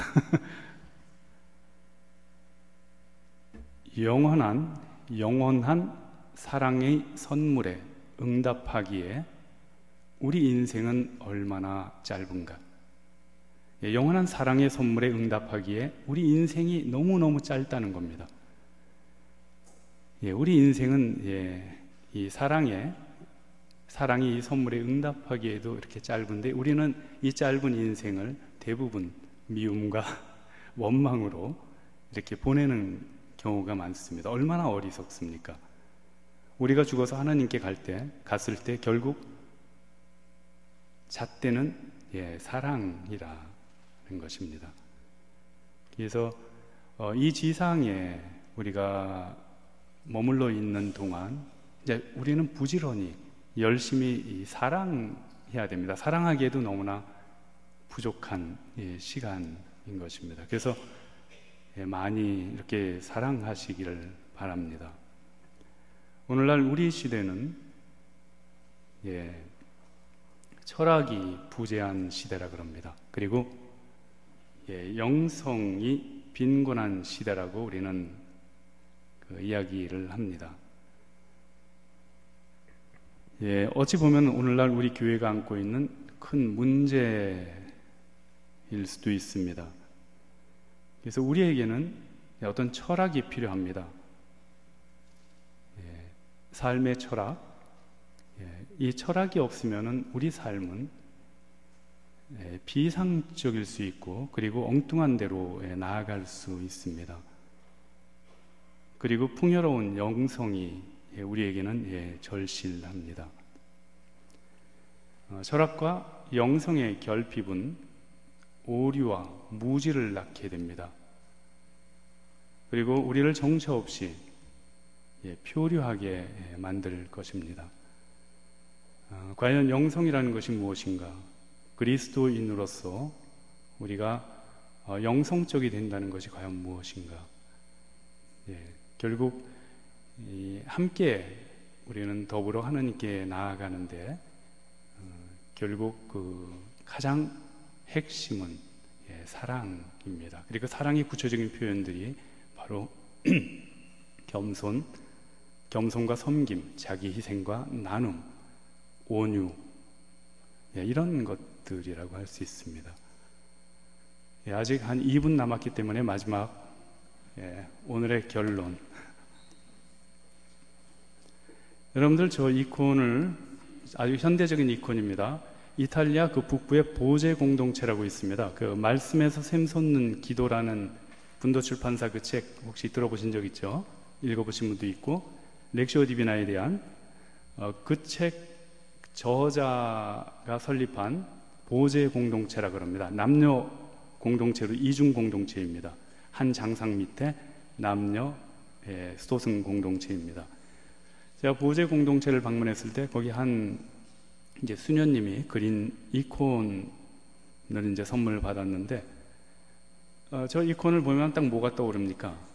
영원한 사랑의 선물에 응답하기에 우리 인생은 얼마나 짧은가. 영원한 사랑의 선물에 응답하기에 우리 인생이 너무너무 짧다는 겁니다. 우리 인생은 이 사랑이 이 선물에 응답하기에도 이렇게 짧은데, 우리는 이 짧은 인생을 대부분 미움과 원망으로 이렇게 보내는 경우가 많습니다. 얼마나 어리석습니까? 우리가 죽어서 하나님께 갔을 때 결국 잣대는 사랑이라는 것입니다. 그래서 이 지상에 우리가 머물러 있는 동안 우리는 부지런히 열심히 사랑해야 됩니다. 사랑하기에도 너무나 부족한 시간인 것입니다. 그래서 많이 이렇게 사랑하시기를 바랍니다. 오늘날 우리 시대는 철학이 부재한 시대라 그럽니다. 그리고 영성이 빈곤한 시대라고 우리는 이야기를 합니다. 어찌 보면 오늘날 우리 교회가 안고 있는 큰 문제일 수도 있습니다. 그래서 우리에게는 어떤 철학이 필요합니다. 삶의 철학. 이 철학이 없으면 우리 삶은 비상적일 수 있고, 그리고 엉뚱한 데로 나아갈 수 있습니다. 그리고 풍요로운 영성이 우리에게는 절실합니다. 철학과 영성의 결핍은 오류와 무지를 낳게 됩니다. 그리고 우리를 정처 없이 표류하게 만들 것입니다. 과연 영성이라는 것이 무엇인가? 그리스도인으로서 우리가 영성적이 된다는 것이 과연 무엇인가? 결국 함께 우리는 더불어 하나님께 나아가는데 결국 그 가장 핵심은 사랑입니다. 그리고 사랑의 구체적인 표현들이 바로 겸손과 섬김, 자기 희생과 나눔, 온유, 이런 것들이라고 할 수 있습니다. 아직 한 2분 남았기 때문에 마지막 오늘의 결론. 여러분들, 저 이콘을 아주 현대적인 이콘입니다. 이탈리아 그 북부에 보제 공동체라고 있습니다. 그 말씀에서 샘솟는 기도라는 분도 출판사 그 책 혹시 들어보신 적 있죠? 읽어보신 분도 있고, 렉시오 디비나에 대한 그 책 저자가 설립한 보제 공동체라 그럽니다. 남녀 공동체로 이중 공동체입니다. 한 장상 밑에 남녀 수도승 공동체입니다. 제가 보제 공동체를 방문했을 때 거기 한 이제 수녀님이 그린 이콘을 이제 선물을 받았는데 저 이콘을 보면 딱 뭐가 떠오릅니까?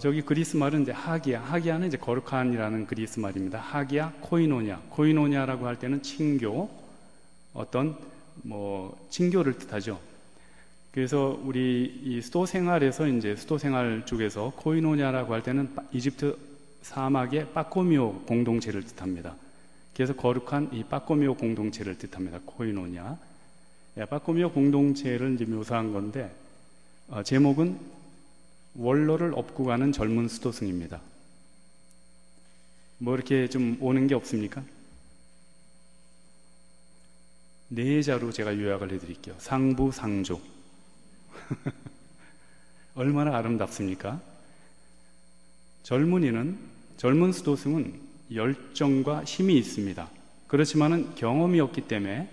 저기 그리스 말은 이제 하기야는 이제 거룩한이라는 그리스 말입니다. 하기야, 코이노니아라고 할 때는 친교, 어떤 친교를 뜻하죠. 그래서 우리 이 수도 생활에서 이제 수도 생활 쪽에서 코이노니아라고 할 때는 이집트 사막의 빠꼬미오 공동체를 뜻합니다. 그래서 거룩한 이 빠꼬미오 공동체를 뜻합니다. 코이노니아. 빠꼬미오 공동체를 이제 묘사한 건데 제목은 원로를 업고 가는 젊은 수도승입니다. 뭐 이렇게 좀 오는 게 없습니까? 네 자로 제가 요약을 해드릴게요. 상부상조. 얼마나 아름답습니까? 젊은 수도승은 열정과 힘이 있습니다. 그렇지만은 경험이 없기 때문에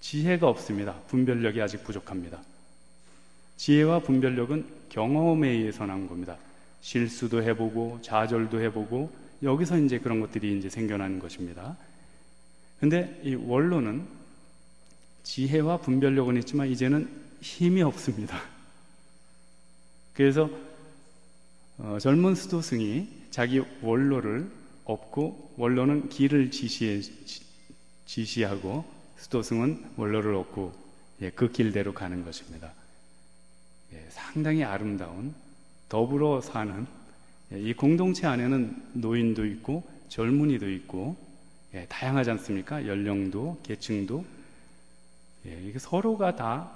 지혜가 없습니다. 분별력이 아직 부족합니다. 지혜와 분별력은 경험에 의해서 나온 겁니다. 실수도 해보고 좌절도 해보고 여기서 이제 그런 것들이 이제 생겨나는 것입니다. 근데 이 원로는 지혜와 분별력은 있지만 이제는 힘이 없습니다. 그래서 젊은 수도승이 자기 원로를 업고 원로는 길을 지시하고 수도승은 원로를 업고 그 길대로 가는 것입니다. 상당히 아름다운 더불어 사는 이 공동체 안에는 노인도 있고 젊은이도 있고 다양하지 않습니까? 연령도 계층도 이게 서로가 다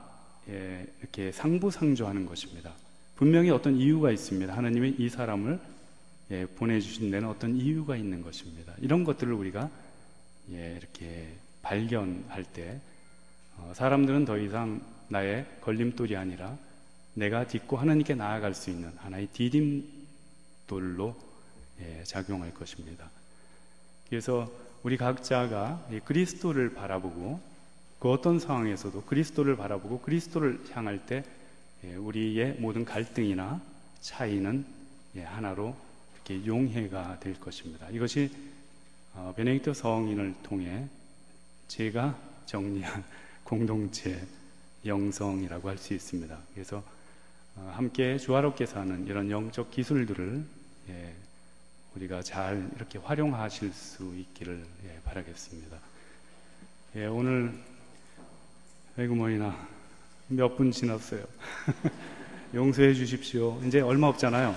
이렇게 상부상조하는 것입니다. 분명히 어떤 이유가 있습니다. 하나님이 이 사람을 보내주신 데는 어떤 이유가 있는 것입니다. 이런 것들을 우리가 이렇게 발견할 때 사람들은 더 이상 나의 걸림돌이 아니라 내가 딛고 하나님께 나아갈 수 있는 하나의 디딤돌로 작용할 것입니다. 그래서 우리 각자가 그리스도를 바라보고 그 어떤 상황에서도 그리스도를 바라보고 그리스도를 향할 때 우리의 모든 갈등이나 차이는 하나로 이렇게 용해가 될 것입니다. 이것이 베네딕토 성인을 통해 제가 정리한 공동체 영성이라고 할 수 있습니다. 그래서 함께 조화롭게 사는 이런 영적 기술들을 우리가 잘 이렇게 활용하실 수 있기를 바라겠습니다. 오늘 에그머니나 몇 분 지났어요. 용서해 주십시오. 이제 얼마 없잖아요.